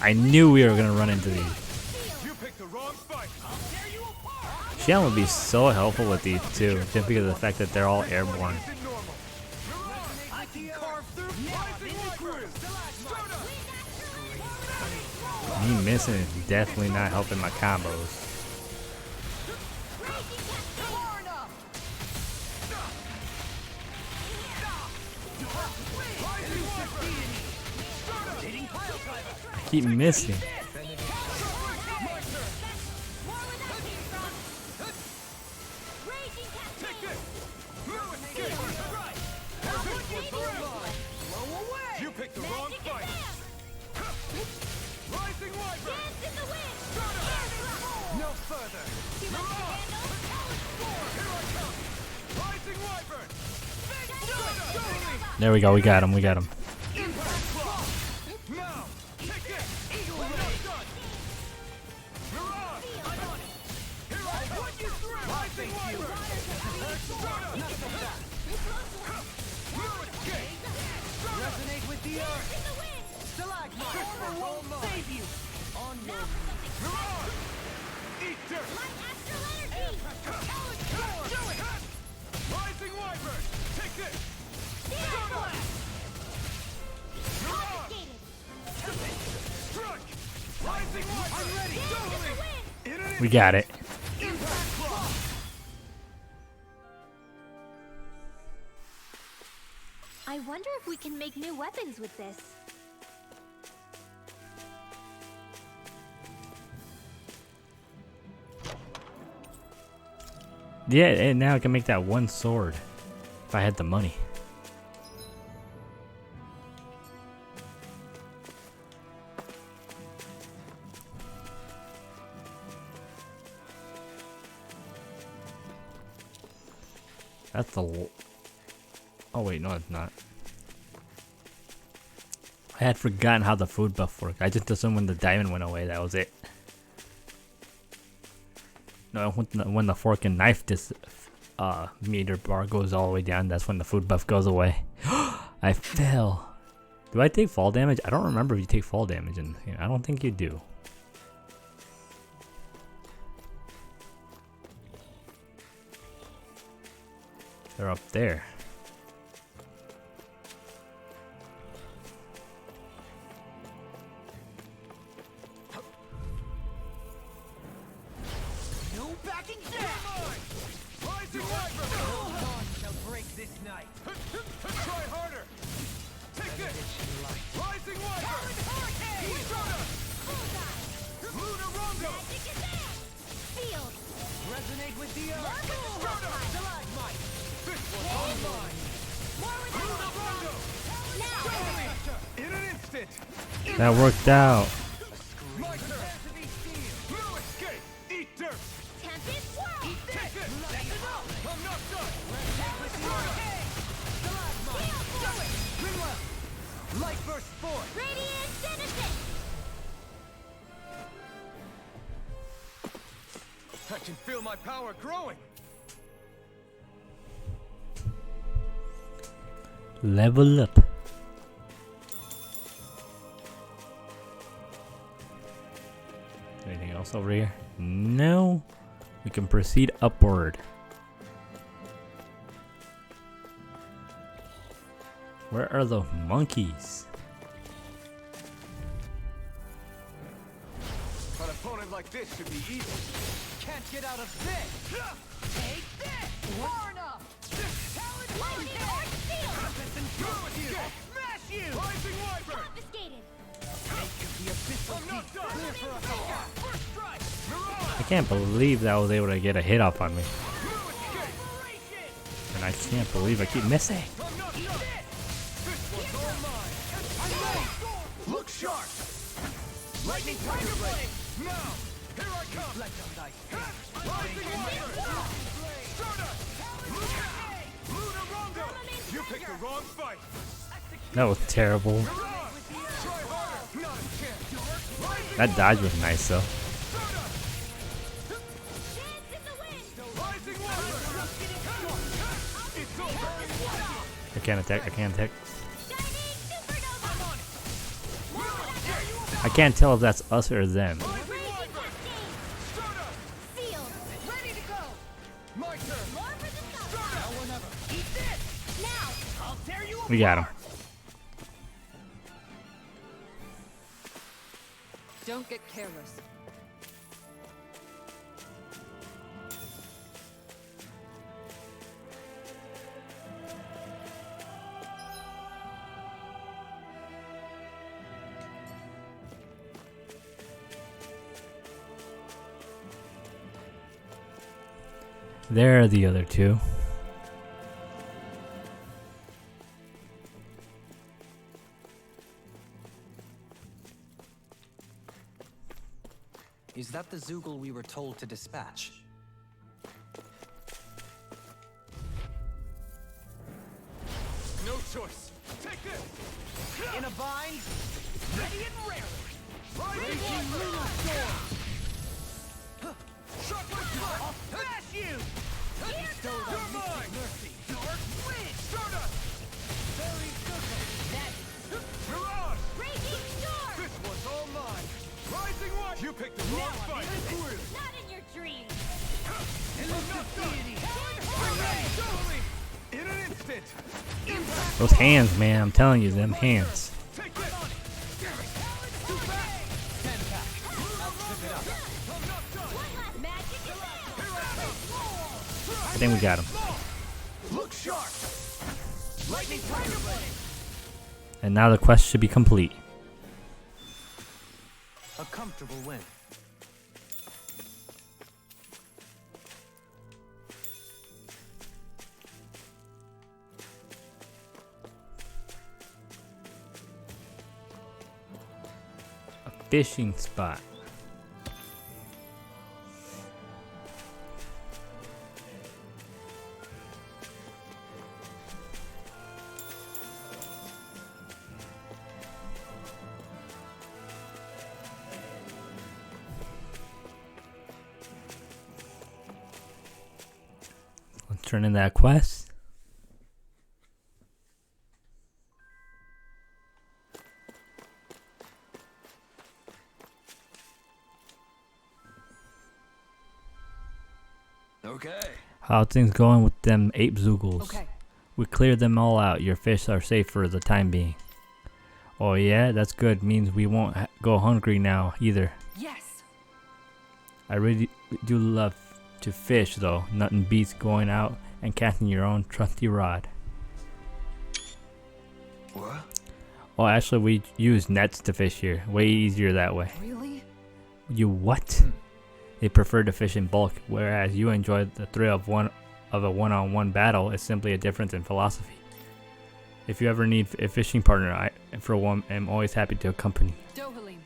A: I knew we were gonna run into these.
G: You picked the wrong fight!
A: Xian would be so helpful with these too, just because of the fact that they're all airborne.
G: Isn't normal!
H: I can carve through. Now I'm in the groove.
A: Me missing is definitely not helping my combos. I keep missing.
G: You picked the wrong fight! Rising Wyvern!
H: No further.
G: Rising Wyvern!
A: There we go, we got him, we got him.
G: Now! Take this! Eagle Ray! Done! Mirage! I'm on it! Here I come! Put you through! Rising Wyvern! Nothing back! Mirage Gate!
H: Resonate with the earth. Stalagmite. Armor won't save you. On your
G: Mirage! Eat dirt! Do it! Rising Wyvern! Take this! Mirage! Struck! Rising Wyvern! I'm ready! Doubling! In an
A: We got it.
G: impact block!
D: I wonder if we can make new weapons with this.
A: Yeah, and now I can make that one sword if I had the money. That's the. Oh wait, no, it's not. I had forgotten how the food buff worked. I just assumed when the diamond went away, that was it. No, when the fork and knife meter bar goes all the way down, that's when the food buff goes away. I fell. Do I take fall damage? I don't remember if you take fall damage in here. I don't think you do. They're up there.
H: No backing down! Rising Wyvern! No dawn shall break this night.
G: Try harder! Take this! Rising Wyvern!
H: Hurricane!
G: Lunar Rondo!
D: Field.
H: Resonate with the
G: Strata!
H: Stalagmite!
G: This one's all mine! Lunar Rondo! In an instant!
A: That worked out.
G: My turn! No escape! Eat dirt!
D: Tempest swirl.
G: Take this! I'm not done!
H: Light burst forth!
D: Radiant citizen.
G: I can feel my power growing!
A: Level up. Anything else over here? No. We can proceed upward. Where are the monkeys?
G: An opponent like this should be easy.
H: Can't get out of this! Take this!
C: Far enough!
D: Lightning or steel.
H: Tempest and smash you!
G: Rising Wyvern!
D: Confiscated.
H: The abyssal
G: I'm not done!
H: clear for us all!
G: First strike!
A: I can't believe that I was able to get a hit off on me.
G: No escape!
A: And I can't believe I keep missing.
G: I'm not done! This one's all mine!
H: Look sharp! Lightning tiger blade!
G: Now! Here I come!
H: Reflect on thy
G: Rising Wyvern! Stardust! Lunar Rondo! You picked the wrong fight!
A: That was terrible.
G: Try harder! Not a chance! Rising
A: That dodge was nice though.
G: Stardust!
D: Dance in the wind.
G: Rising Wyvern! It's over!
A: I can't attack. I can't attack.
D: Shining supernova.
A: I can't tell if that's us or them.
D: Raging cascade.
G: Stardust!
D: Field.
C: Ready to go!
G: My turn!
D: More for the sun.
H: Now or never. Eat this!
D: Now.
H: I'll tear you apart!
A: We got him.
C: Don't get careless.
A: There are the other two.
F: Is that the Zoogle we were told to dispatch?
G: No choice! Take this!
H: In a bind, ready and rare.
G: Rising
H: Lunar storm.
G: Shot my
H: I'll smash you. Bestow the
G: You're mine!
H: mercy. Dark wind.
G: Stardust!
H: Very circle. That
G: Mirage!
D: Raging storm.
G: This one's all mine! Rising One! You picked the wrong
H: now
G: fight!
D: Not in your dreams.
G: In an instant!
A: Those hands, man. I'm telling you, them hands.
G: Take this!
D: Magic is
A: I think we got him.
H: look sharp. Lightning tiger blade.
A: And now the quest should be complete.
F: A comfortable win.
A: A fishing spot. turn in that quest.
G: Okay.
A: How things going with them ape zoogles?
C: Okay.
A: We cleared them all out. Your fish are safe for the time being. Oh yeah, that's good. Means we won't go hungry now either.
C: Yes.
A: I really do love to fish though. Nothing beats going out and casting your own trusty rod.
G: What?
A: Oh, actually we use nets to fish here. Way easier that way.
C: Really?
A: You what? They prefer to fish in bulk, whereas you enjoy the thrill of a one-on-one battle. It's simply a difference in philosophy. If you ever need a fishing partner, I, for one, am always happy to accompany.
C: Dohalim.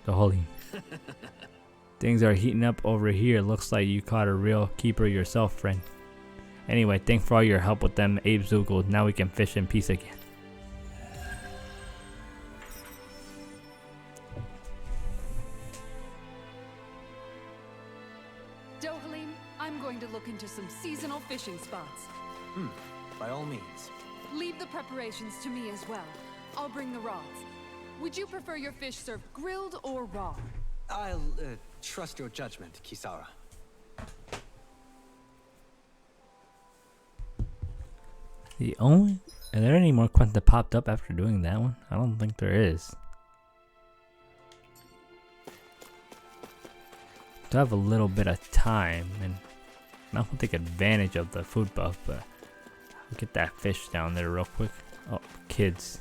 A: The holy. Things are heating up over here. Looks like you caught a real keeper yourself, friend. Anyway, thanks for all your help with them ape zoogles. Now we can fish in peace again.
C: Dohalim, I'm going to look into some seasonal fishing spots.
F: By all means.
C: Leave the preparations to me as well. I'll bring the rods. Would you prefer your fish served grilled or raw?
F: I'll trust your judgment, Kisara.
A: Are there any more quests that popped up after doing that one? I don't think there is. To have a little bit of time, and I'm not gonna take advantage of the food buff, but I'll get that fish down there real quick. Oh, kids.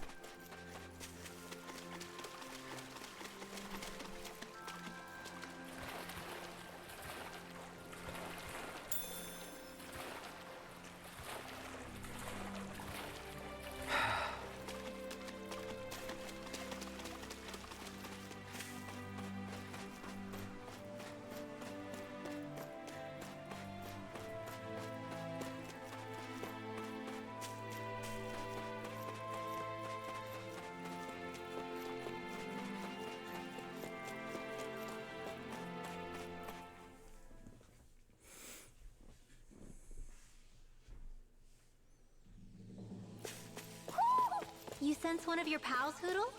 D: You sense one of your pals, Hoodle?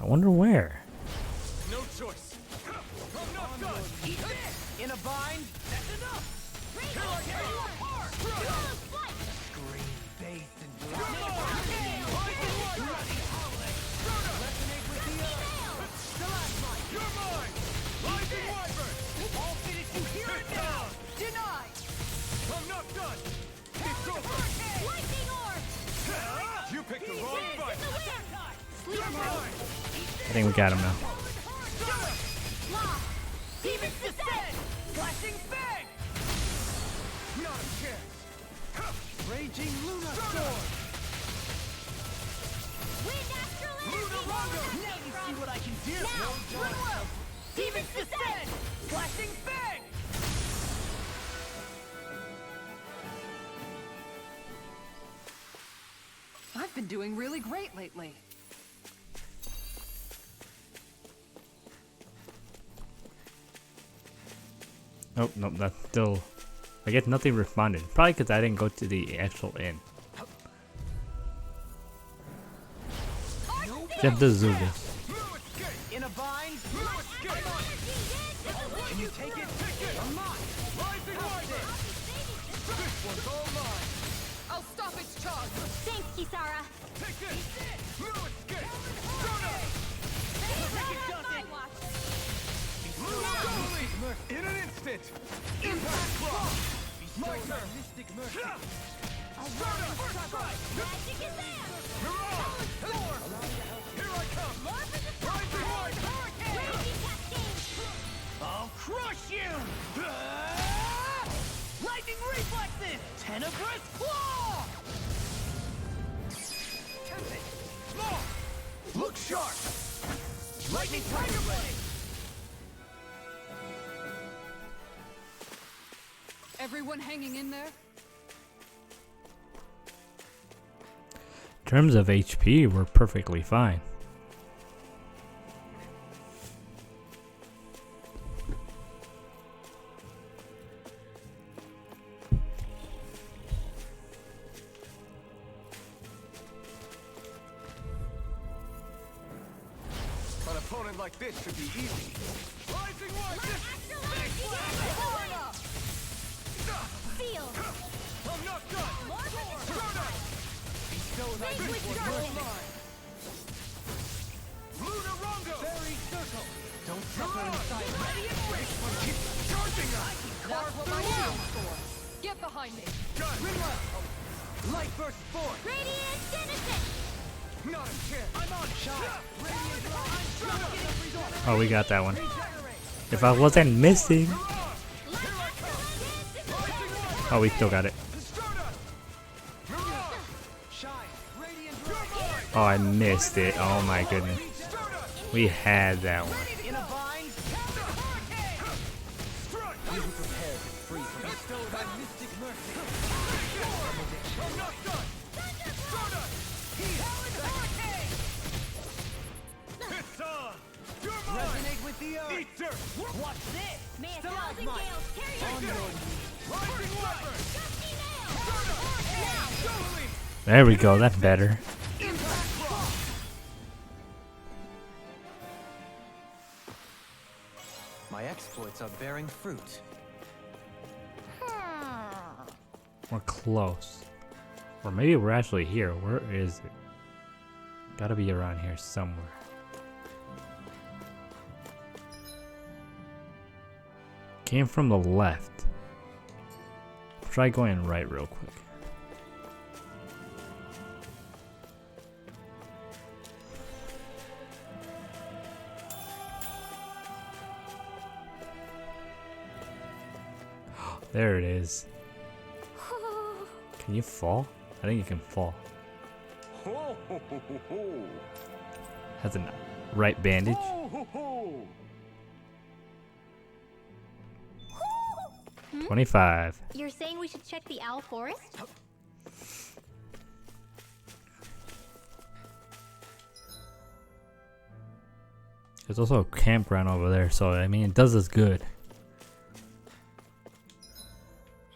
A: I wonder where.
G: No choice. I'm not done.
H: Eat this! In a bind? That's enough!
G: Here I
H: Tear you
G: come.
H: apart!
G: Green, bathed in blood. Resonate with the earth. Stalagmite. You're mine. Rising wyvern.
H: I'll finish you here and now!
C: Denied!
G: I'm not done. It's over.
D: Lightning orb!
G: You picked the wrong fight.
D: Sleep
G: You're mine.
A: I think we got him now.
H: Demon's Descent! Flashing Fang!
G: Not a chance.
H: Raging Luna Storm!
D: Wind Astral
G: Luna Rondo.
H: Now you see what I can do!
D: Now, run well!
H: Demon's Descent! Flashing Fang!
C: I've been doing really great lately.
A: Nope, nope, that's still... I guess nothing responded. Probably because I didn't go to the actual inn. Just the Zoogles.
H: In a bind?
G: Can you take it? I'm not. Rising wyvern. This one's all mine.
C: I'll stop its charge.
D: Thanks, Kisara.
G: Take this. No escape. Donut. In an instant. Impact block. My turn.
H: Mystic Mercy.
G: Donut. First strike.
D: Magic is there!
G: Mirage. Here I come. Rising wyvern.
D: Raging Cascade!
H: I'll crush you! Lightning reflexes! Tenebrous claw!
G: Look sharp.
H: Lightning tiger blade!
C: Everyone hanging in there?
A: In terms of HP, we're perfectly fine.
G: opponent like this should be easy. Rising one!
D: Feel.
G: I'm not done! Lunar Rondo! Fairy circle! Don't suffer inside. Ready and ready! Keep charging us!
C: That's what my shield's for. Get behind me.
G: Gun! Light burst forth!
D: Radiant innocent.
G: Not a chance! I'm on shot! Radiant light!
A: Oh, we got that one. If I wasn't missing. Oh, we still got it. Oh, I missed it. Oh my goodness. We had that one.
H: In a bind. Be prepared to free from bestowed by mystic mercy.
G: I'm not done! It's on! You're mine!
H: Resonate with the earth.
G: Eat dirt!
H: Watch this.
D: May a thousand gales carry
H: On
D: your
H: your
G: Rising weapon!
A: There we go. That's better.
F: My exploits are bearing fruit.
A: We're close. Or maybe we're actually here. Where is it? Gotta be around here somewhere. Came from the left. Try going right real quick. There it is. Can you fall? I think you can fall. Has a right bandage. 25.
D: You're saying we should check the owl forest?
A: There's also a campground over there, so I mean it does us good.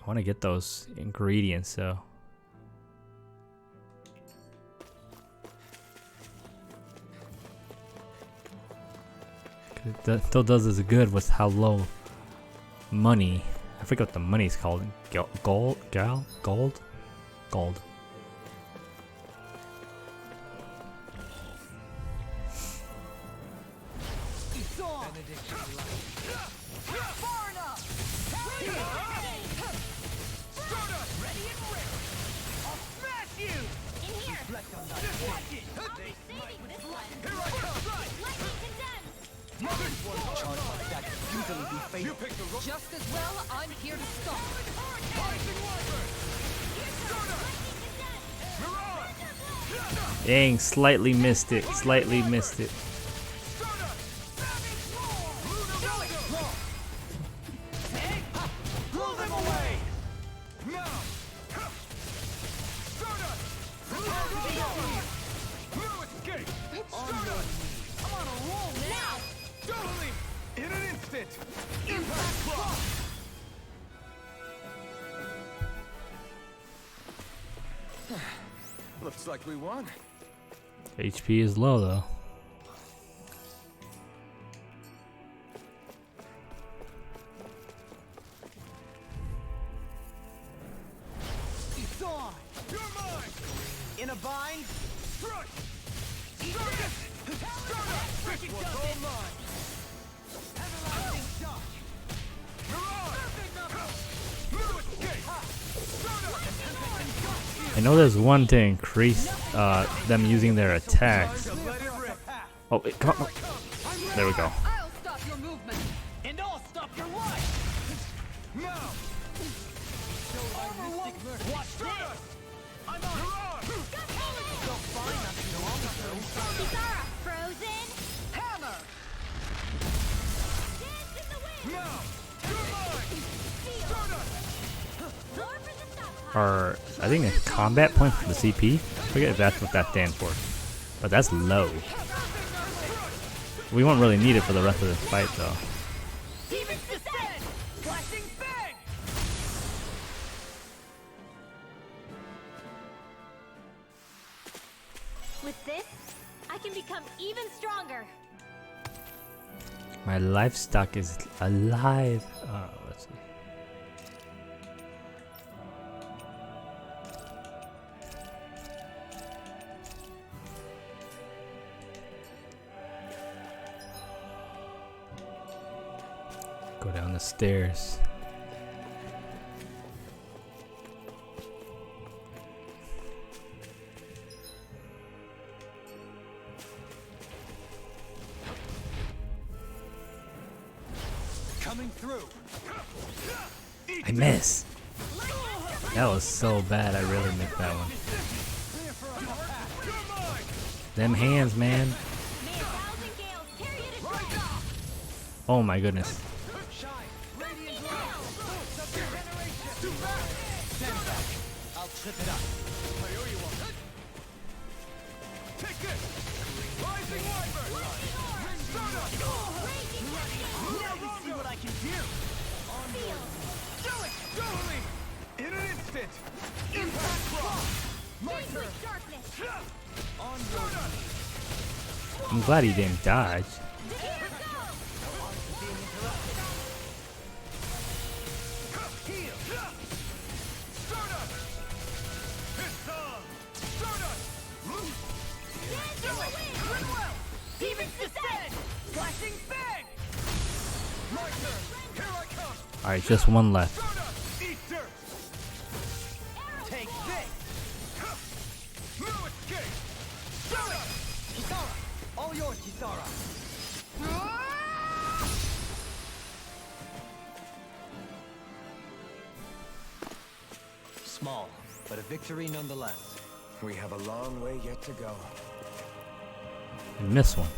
A: I want to get those ingredients, so. It still does us good with how low money. I forget what the money's called. Gold? Gold? Gold.
H: It's on.
C: Far enough.
H: Ready and ready. I'll smash you.
D: In here.
H: Reflect on that. Watch it.
D: Saving this one.
G: Here I come!
D: Lightning condemned.
H: Charge like that could easily be fatal.
G: You pick the rope!
C: Just as well, I'm here to stop.
G: Rising weapon! Mirage!
A: Dang, slightly missed it. Slightly missed it.
G: Blow them away! Now! No escape!
C: I'm on a roll now.
G: Totally! In an instant! Impact block! Looks like we won.
A: HP is low though.
H: It's on.
G: You're mine!
H: In a bind.
G: Crush! This one's all mine!
H: Everlasting shock.
G: Mirage! No escape!
A: I know there's one to increase them using their attacks.
G: Let it rip!
A: Oh, wait, come on. There we go.
C: I'll stop your movement.
H: And I'll stop your life.
G: Now!
H: Watch this. I'm on.
G: Mirage!
H: So fine not too long ago.
D: Kisara, frozen.
C: Hammer.
D: Dance in the wind.
G: Now! You're mine!
D: Roar for the stockpile.
A: Or I think a combat point for the CP. I forget if that's what that stands for. But that's low. We won't really need it for the rest of this fight though.
H: Demons descend. Flashing bang.
D: With this, I can become even stronger.
A: My livestock is alive. Let's see. Go down the stairs.
G: Coming through.
A: I miss. That was so bad. I really missed that one. Them hands, man. Oh my goodness.
G: I'll trip it up. I owe you one. Take this. Rising Wyvern. Now you see what I can do. Do it. Totally. In an instant. Impact block. My turn. On your
A: I'm glad he didn't dodge. Alright, just one left.
G: Eat dirt. Take this. No escape. Kisara, all yours, Kisara.
F: Small, but a victory nonetheless.
B: We have a long way yet to go.
A: I missed one.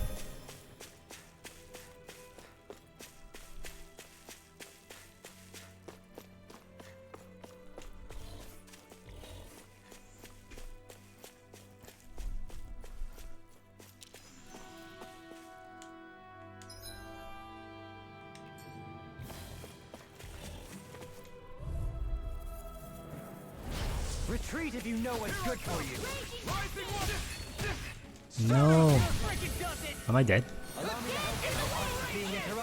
G: Retreat if you know what's good for you.
A: No. Am I dead?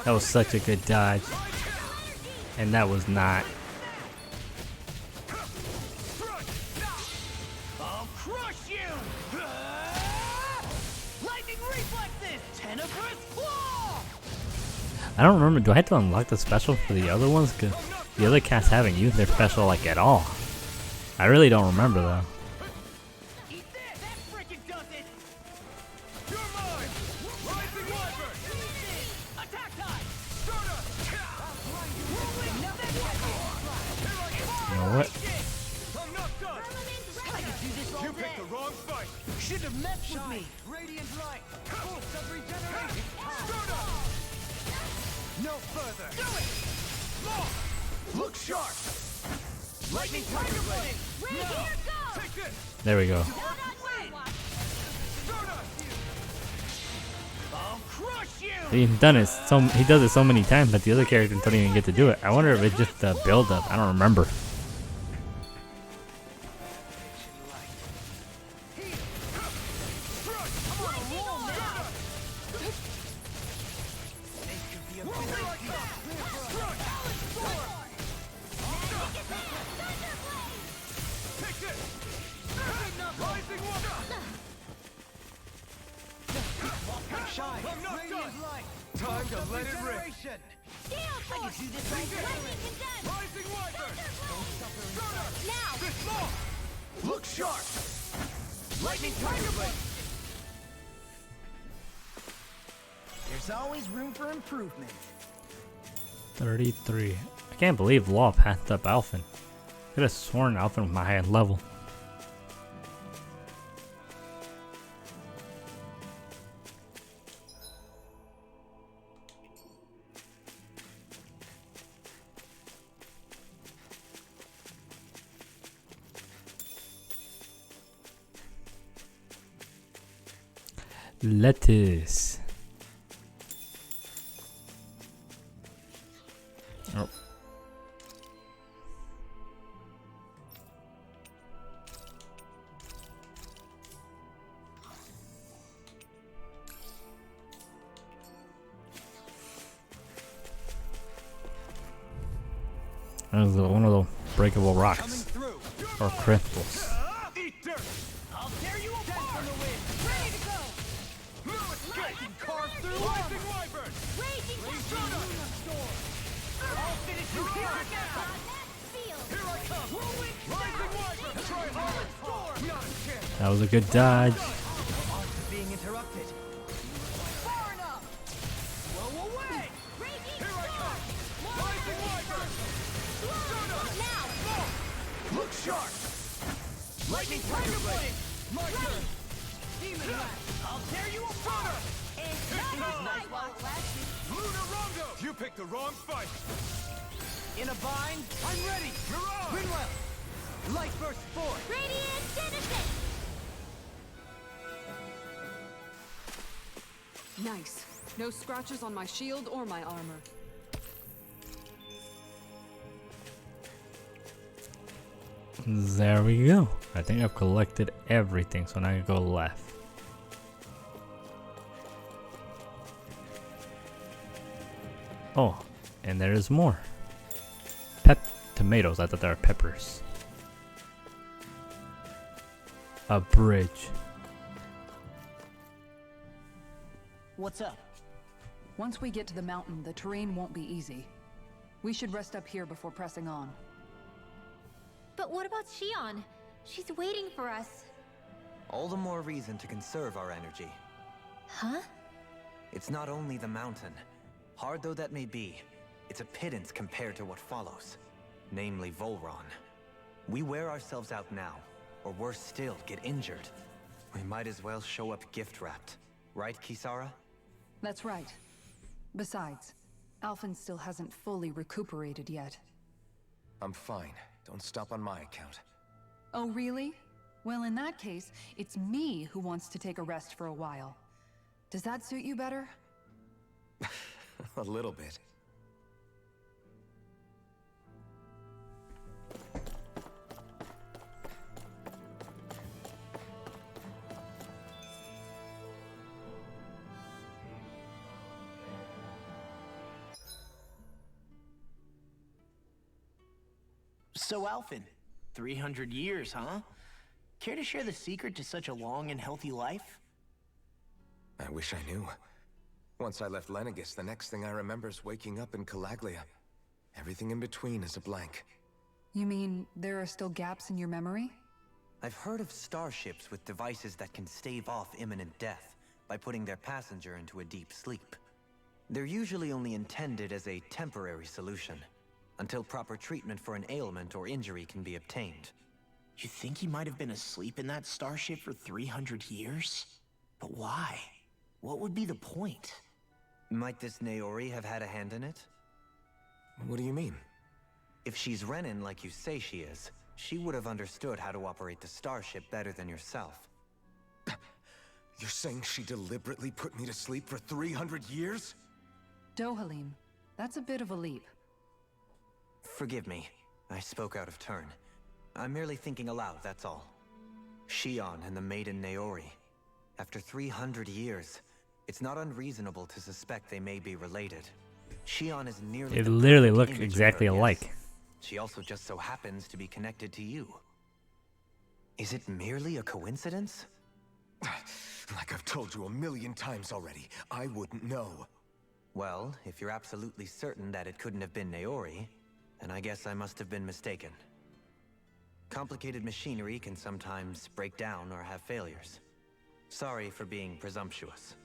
A: That was such a good dodge. And that was not.
H: I'll crush you! Lightning reflexes! Tenebrous claw!
A: I don't remember. Do I have to unlock the special for the other ones? Because the other cats haven't used their special like at all. I really don't remember though.
H: Eat this! That frickin' does it!
G: You're mine! Rising Wyvern!
H: Attack time!
A: You know what?
G: I'm not done!
H: I could do this all
G: You
H: day!
G: picked the wrong fight!
H: Shouldn't have messed with me!
G: Radiant light! Force of regeneration! No further!
H: Do it!
G: Look sharp!
H: Lightning Tiger Blade!
G: Take this!
A: There we go.
H: I'll crush you!
A: He's done it so he does it so many times that the other characters don't even get to do it. I wonder if it's just the build up. I don't remember.
G: I'm not done! Time to let it rip!
H: I could do this all day!
G: Rising Wyvern! This long! Look sharp!
H: Lightning Tiger Blade! There's always room for improvement.
A: 33. I can't believe Law passed up Alphen. Could have sworn Alphen was my highest level. Lettuce. Oh. That was one of the breakable
G: Coming
A: rocks
G: through.
A: or crystals.
G: Eat dirt.
H: I'll tear you
G: Dance
H: apart!
G: on the wind.
H: Ready to go!
G: No escape.
H: Lightning
G: Carve through. Rising wyvern.
H: Raging
G: Luna storm.
H: I'll finish you here!
G: Here I come. Rising wyvern. Try hard. Storm. Not a chance.
A: That was a good dodge.
E: Being interrupted.
H: Far enough! Blow away!
G: Here I come. Rising wyvern.
H: Now!
G: Look sharp.
H: Lightning Tiger Blade!
G: My turn.
H: Demon Blast! I'll tear you apart! And nice while it lasts.
G: Luna Rondo. You picked the wrong fight.
H: In a bind, I'm ready!
G: Mirage.
H: Greenwell! Light Burst forth!
D: Radiant Genesis!
C: Nice. No scratches on my shield or my armor.
A: There we go. I think I've collected everything, so now I go left. Oh, and there is more. Tomatoes. I thought they were peppers. A bridge.
H: What's up?
C: Once we get to the mountain, the terrain won't be easy. We should rest up here before pressing on.
D: But what about Shion? She's waiting for us.
F: All the more reason to conserve our energy.
D: Huh?
F: It's not only the mountain. Hard though that may be, it's a pittance compared to what follows. Namely Volron. We wear ourselves out now, or worse still, get injured. We might as well show up gift-wrapped. Right, Kisara?
C: That's right. Besides, Alphen still hasn't fully recuperated yet.
B: I'm fine. Don't stop on my account.
C: Oh, really? Well, in that case, it's me who wants to take a rest for a while. Does that suit you better?
B: A little bit.
E: So, Alphen, 300 years, huh? Care to share the secret to such a long and healthy life?
B: I wish I knew. Once I left Lenegis, the next thing I remember is waking up in Calaglia. Everything in between is a blank.
C: You mean there are still gaps in your memory?
F: I've heard of starships with devices that can stave off imminent death by putting their passenger into a deep sleep. They're usually only intended as a temporary solution, until proper treatment for an ailment or injury can be obtained.
E: You think he might have been asleep in that starship for 300 years? But why? What would be the point?
F: Might this Naori have had a hand in it?
B: What do you mean?
F: If she's Renin like you say she is, she would have understood how to operate the starship better than yourself.
B: You're saying she deliberately put me to sleep for 300 years?
C: Dohalim, that's a bit of a leap.
F: Forgive me, I spoke out of turn. I'm merely thinking aloud, that's all. Shion and the maiden Naori. After 300 years, it's not unreasonable to suspect they may be related. Shion is nearly
A: They
F: the
A: literally
F: perfect
A: look
F: image of
A: exactly
F: her, yes.
A: alike.
F: She also just so happens to be connected to you. Is it merely a coincidence?
B: Like I've told you a million times already, I wouldn't know.
F: Well, if you're absolutely certain that it couldn't have been Naori, then I guess I must have been mistaken. Complicated machinery can sometimes break down or have failures. Sorry for being presumptuous.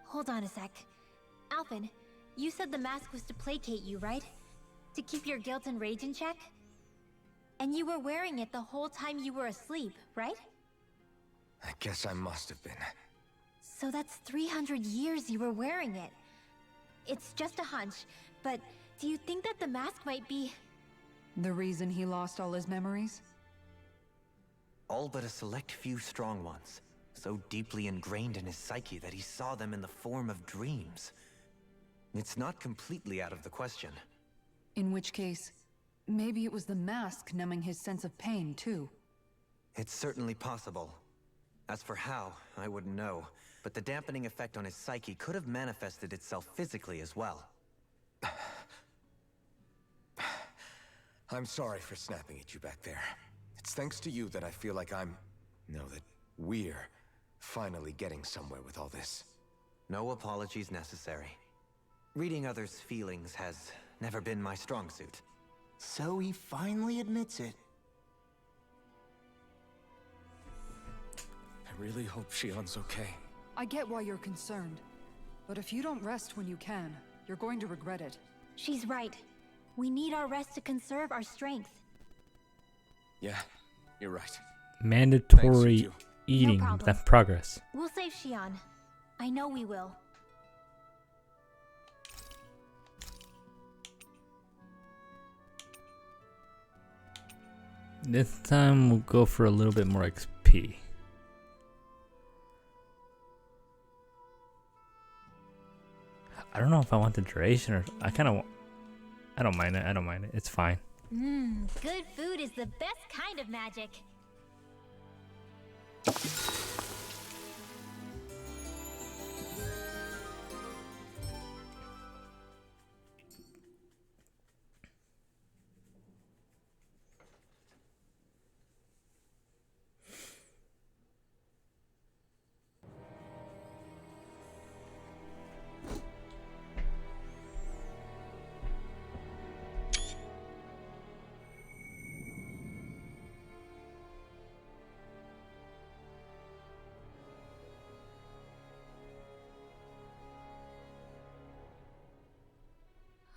D: Hold on a sec. Alphen, you said the mask was to placate you, right? To keep your guilt and rage in check? And you were wearing it the whole time you were asleep, right?
B: I guess I must have been.
D: So that's 300 years you were wearing it. It's just a hunch, but do you think that the mask might be...
C: The reason he lost all his memories?
F: All but a select few strong ones, so deeply ingrained in his psyche that he saw them in the form of dreams. It's not completely out of the question.
C: In which case, maybe it was the mask numbing his sense of pain, too.
F: It's certainly possible. As for how, I wouldn't know, but the dampening effect on his psyche could have manifested itself physically as well.
B: I'm sorry for snapping at you back there. It's thanks to you that I feel like that we're finally getting somewhere with all this.
F: No apologies necessary. Reading others' feelings has never been my strong suit.
E: So he finally admits it.
B: I really hope Shion's okay.
C: I get why you're concerned. But if you don't rest when you can, you're going to regret it.
D: She's right. We need our rest to conserve our strength.
B: Yeah, you're right.
A: Mandatory
B: Thanks,
A: eating.
D: No problem.
A: That's progress.
D: We'll save Shion. I know we will.
A: This time we'll go for a little bit more XP. I don't know if I want the duration or I don't mind it. I don't mind it. It's fine.
D: Good food is the best kind of magic.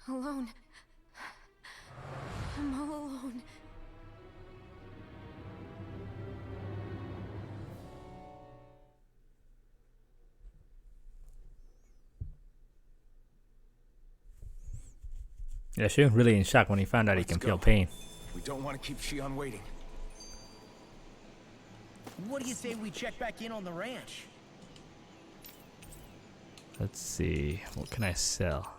D: Alone. I'm all alone.
A: Yeah, she was really in shock when he found out he can feel pain.
B: We don't want to keep Shion waiting.
H: What do you say we check back in on the ranch?
A: Let's see. What can I sell?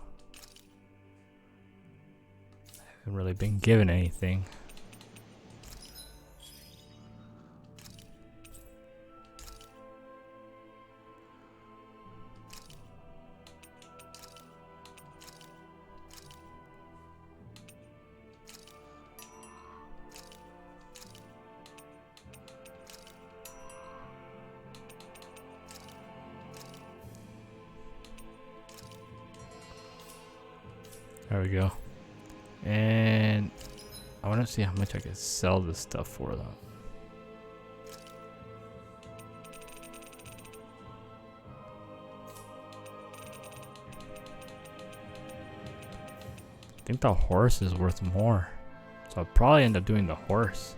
A: I haven't really been given anything. There we go. And I want to see how much I can sell this stuff for though. I think the horse is worth more. So I'll probably end up doing the horse.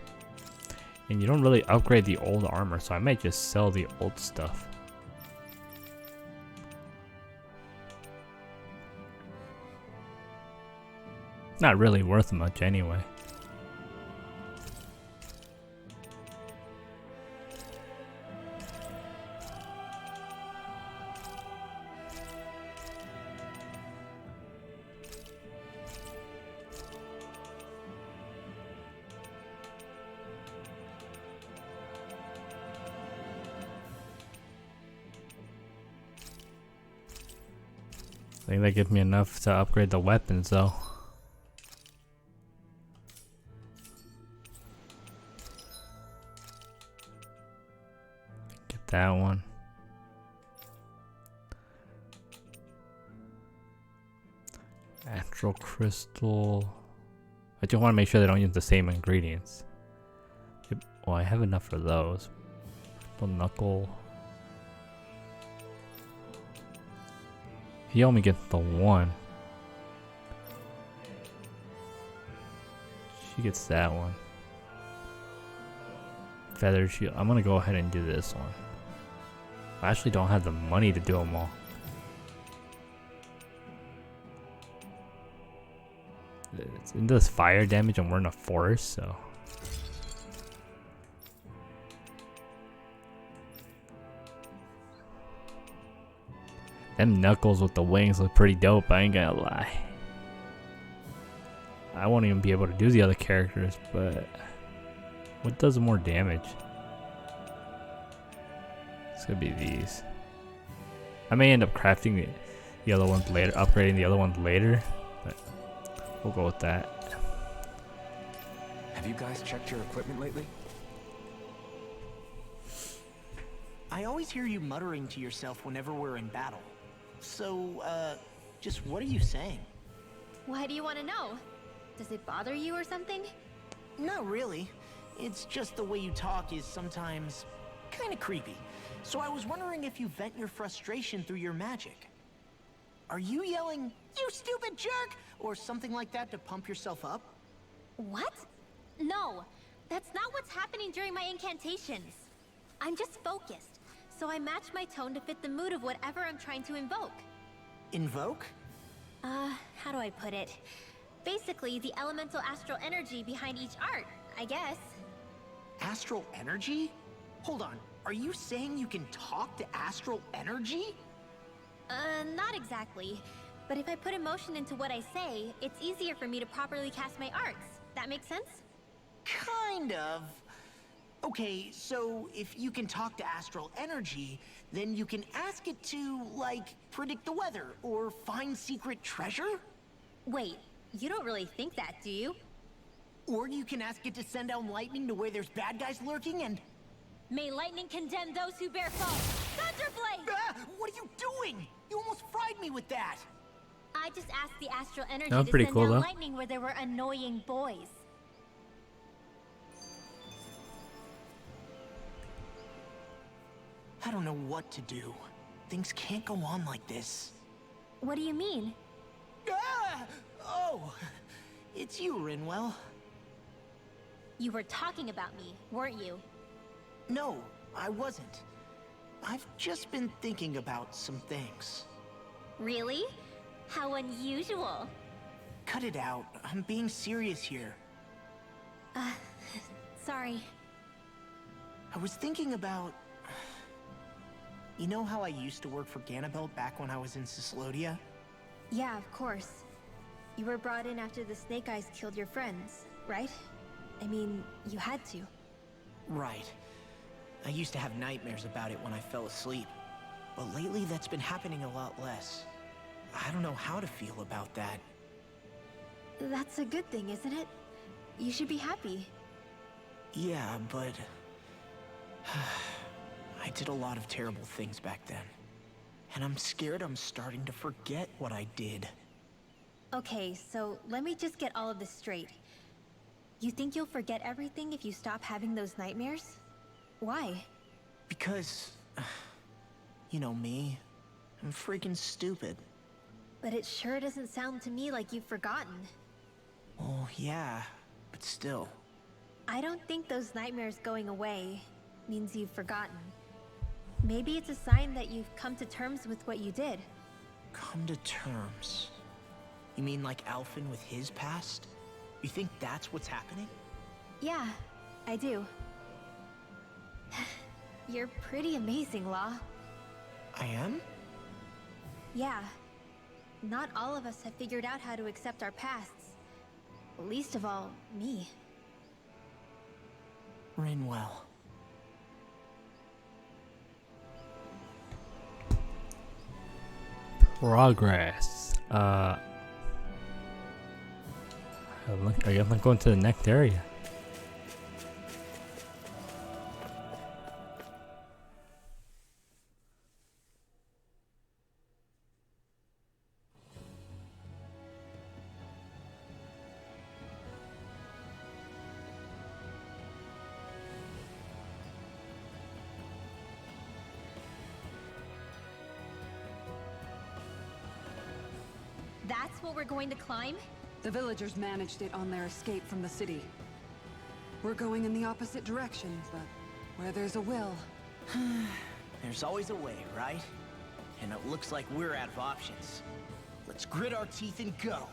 A: And you don't really upgrade the old armor, so I might just sell the old stuff. Not really worth much anyway. I think that gives me enough to upgrade the weapons though. Get that one. Astral crystal. I just want to make sure they don't use the same ingredients. Well, I have enough for those. The knuckle. He only gets the one. She gets that one. Feather shield. I'm gonna go ahead and do this one. I actually don't have the money to do them all. It does fire damage and we're in a forest, so. Them knuckles with the wings look pretty dope, I ain't gonna lie. I won't even be able to do the other characters, but what does more damage? It's gonna be these. I may end up crafting the other ones later, upgrading the other ones later, but we'll go with that.
B: guys checked your equipment lately?
E: I always hear you muttering to yourself whenever we're in battle. So, just what are you saying?
D: Why do you want to know? Does it bother you or something?
E: Not really. It's just the way you talk is sometimes kind of creepy. So I was wondering if you vent your frustration through your magic. Are you yelling, "You stupid jerk," or something like that to pump yourself up?
D: What? No, that's not what's happening during my incantations. I'm just focused, so I match my tone to fit the mood of whatever I'm trying to invoke.
E: Invoke?
D: How do I put it? Basically, the elemental astral energy behind each art, I guess.
E: Astral energy? Hold on, are you saying you can talk to astral energy?
D: Not exactly. But if I put emotion into what I say, it's easier for me to properly cast my arts. That makes sense?
E: Kind of. Okay, so if you can talk to astral energy, then you can ask it to, like, predict the weather or find secret treasure?
D: Wait, you don't really think that, do you?
E: Or you can ask it to send down lightning to where there's bad guys lurking and...
D: May lightning condemn those who bear false! Thunderblade!
E: Ah, what are you doing? You almost fried me with that!
D: I just asked the astral energy
A: That was
D: to
A: pretty
D: send
A: cool,
D: down
A: though.
D: lightning where there were annoying boys.
E: I don't know what to do. Things can't go on like this.
D: What do you mean?
E: Ah! Oh, it's you, Rinwell.
D: You were talking about me, weren't you?
E: No, I wasn't. I've just been thinking about some things.
D: Really? How unusual.
E: Cut it out. I'm being serious here.
D: Sorry.
E: I was thinking about... You know how I used to work for Ganabelt back when I was in Cyslodia?
D: Yeah, of course. You were brought in after the Snake Eyes killed your friends, right? I mean, you had to.
E: Right. I used to have nightmares about it when I fell asleep. But lately that's been happening a lot less. I don't know how to feel about that.
D: That's a good thing, isn't it? You should be happy.
E: Yeah, but... I did a lot of terrible things back then. And I'm scared I'm starting to forget what I did.
D: Okay, so let me just get all of this straight. You think you'll forget everything if you stop having those nightmares? Why?
E: Because... You know me. I'm freaking stupid.
D: But it sure doesn't sound to me like you've forgotten.
E: Well, yeah, but still.
D: I don't think those nightmares going away means you've forgotten. Maybe it's a sign that you've come to terms with what you did.
E: Come to terms? You mean like Alphen with his past? You think that's what's happening?
D: Yeah, I do. You're pretty amazing, Law.
E: I am?
D: Yeah. Not all of us have figured out how to accept our pasts. Least of all, me.
E: Rinwell.
A: Progress. I guess I'm going to the next area.
D: That's what we're going to climb?
C: The villagers managed it on their escape from the city. We're going in the opposite direction, but where there's a will...
E: There's always a way, right? And it looks like we're out of options. Let's grit our teeth and go.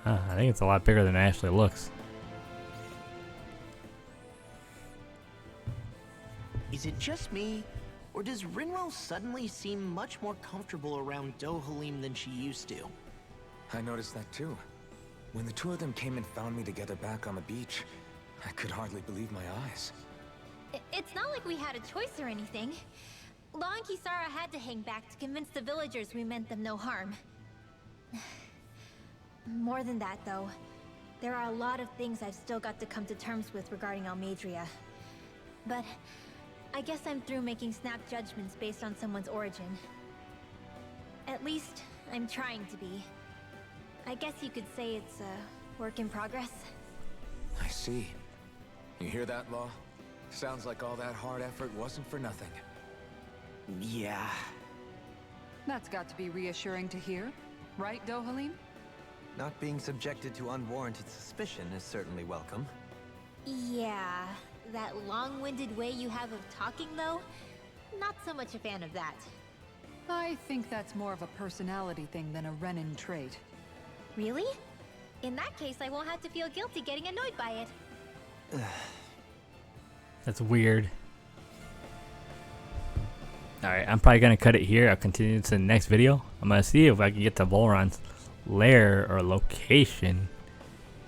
A: I think it's a lot bigger than it actually looks.
E: Is it just me? Or does Rinwell suddenly seem much more comfortable around Dohalim than she used to?
B: I noticed that too. When the two of them came and found me together back on the beach, I could hardly believe my eyes.
D: It's not like we had a choice or anything. Law and Kisara had to hang back to convince the villagers we meant them no harm. More than that, though. There are a lot of things I've still got to come to terms with regarding Almadria. But I guess I'm through making snap judgments based on someone's origin. At least, I'm trying to be. I guess you could say it's a work in progress.
B: I see. You hear that, Law? Sounds like all that hard effort wasn't for nothing.
E: Yeah.
C: That's got to be reassuring to hear. Right, Dohalim?
F: Not being subjected to unwarranted suspicion is certainly welcome.
D: Yeah, that long-winded way you have of talking, though? Not so much a fan of that.
C: I think that's more of a personality thing than a Renin trait.
D: Really? In that case, I won't have to feel guilty getting annoyed by it.
A: That's weird. Alright, I'm probably gonna cut it here. I'll continue to the next video. I'm gonna see if I can get to Volron's lair or location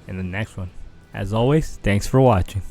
A: in the next one. As always, thanks for watching.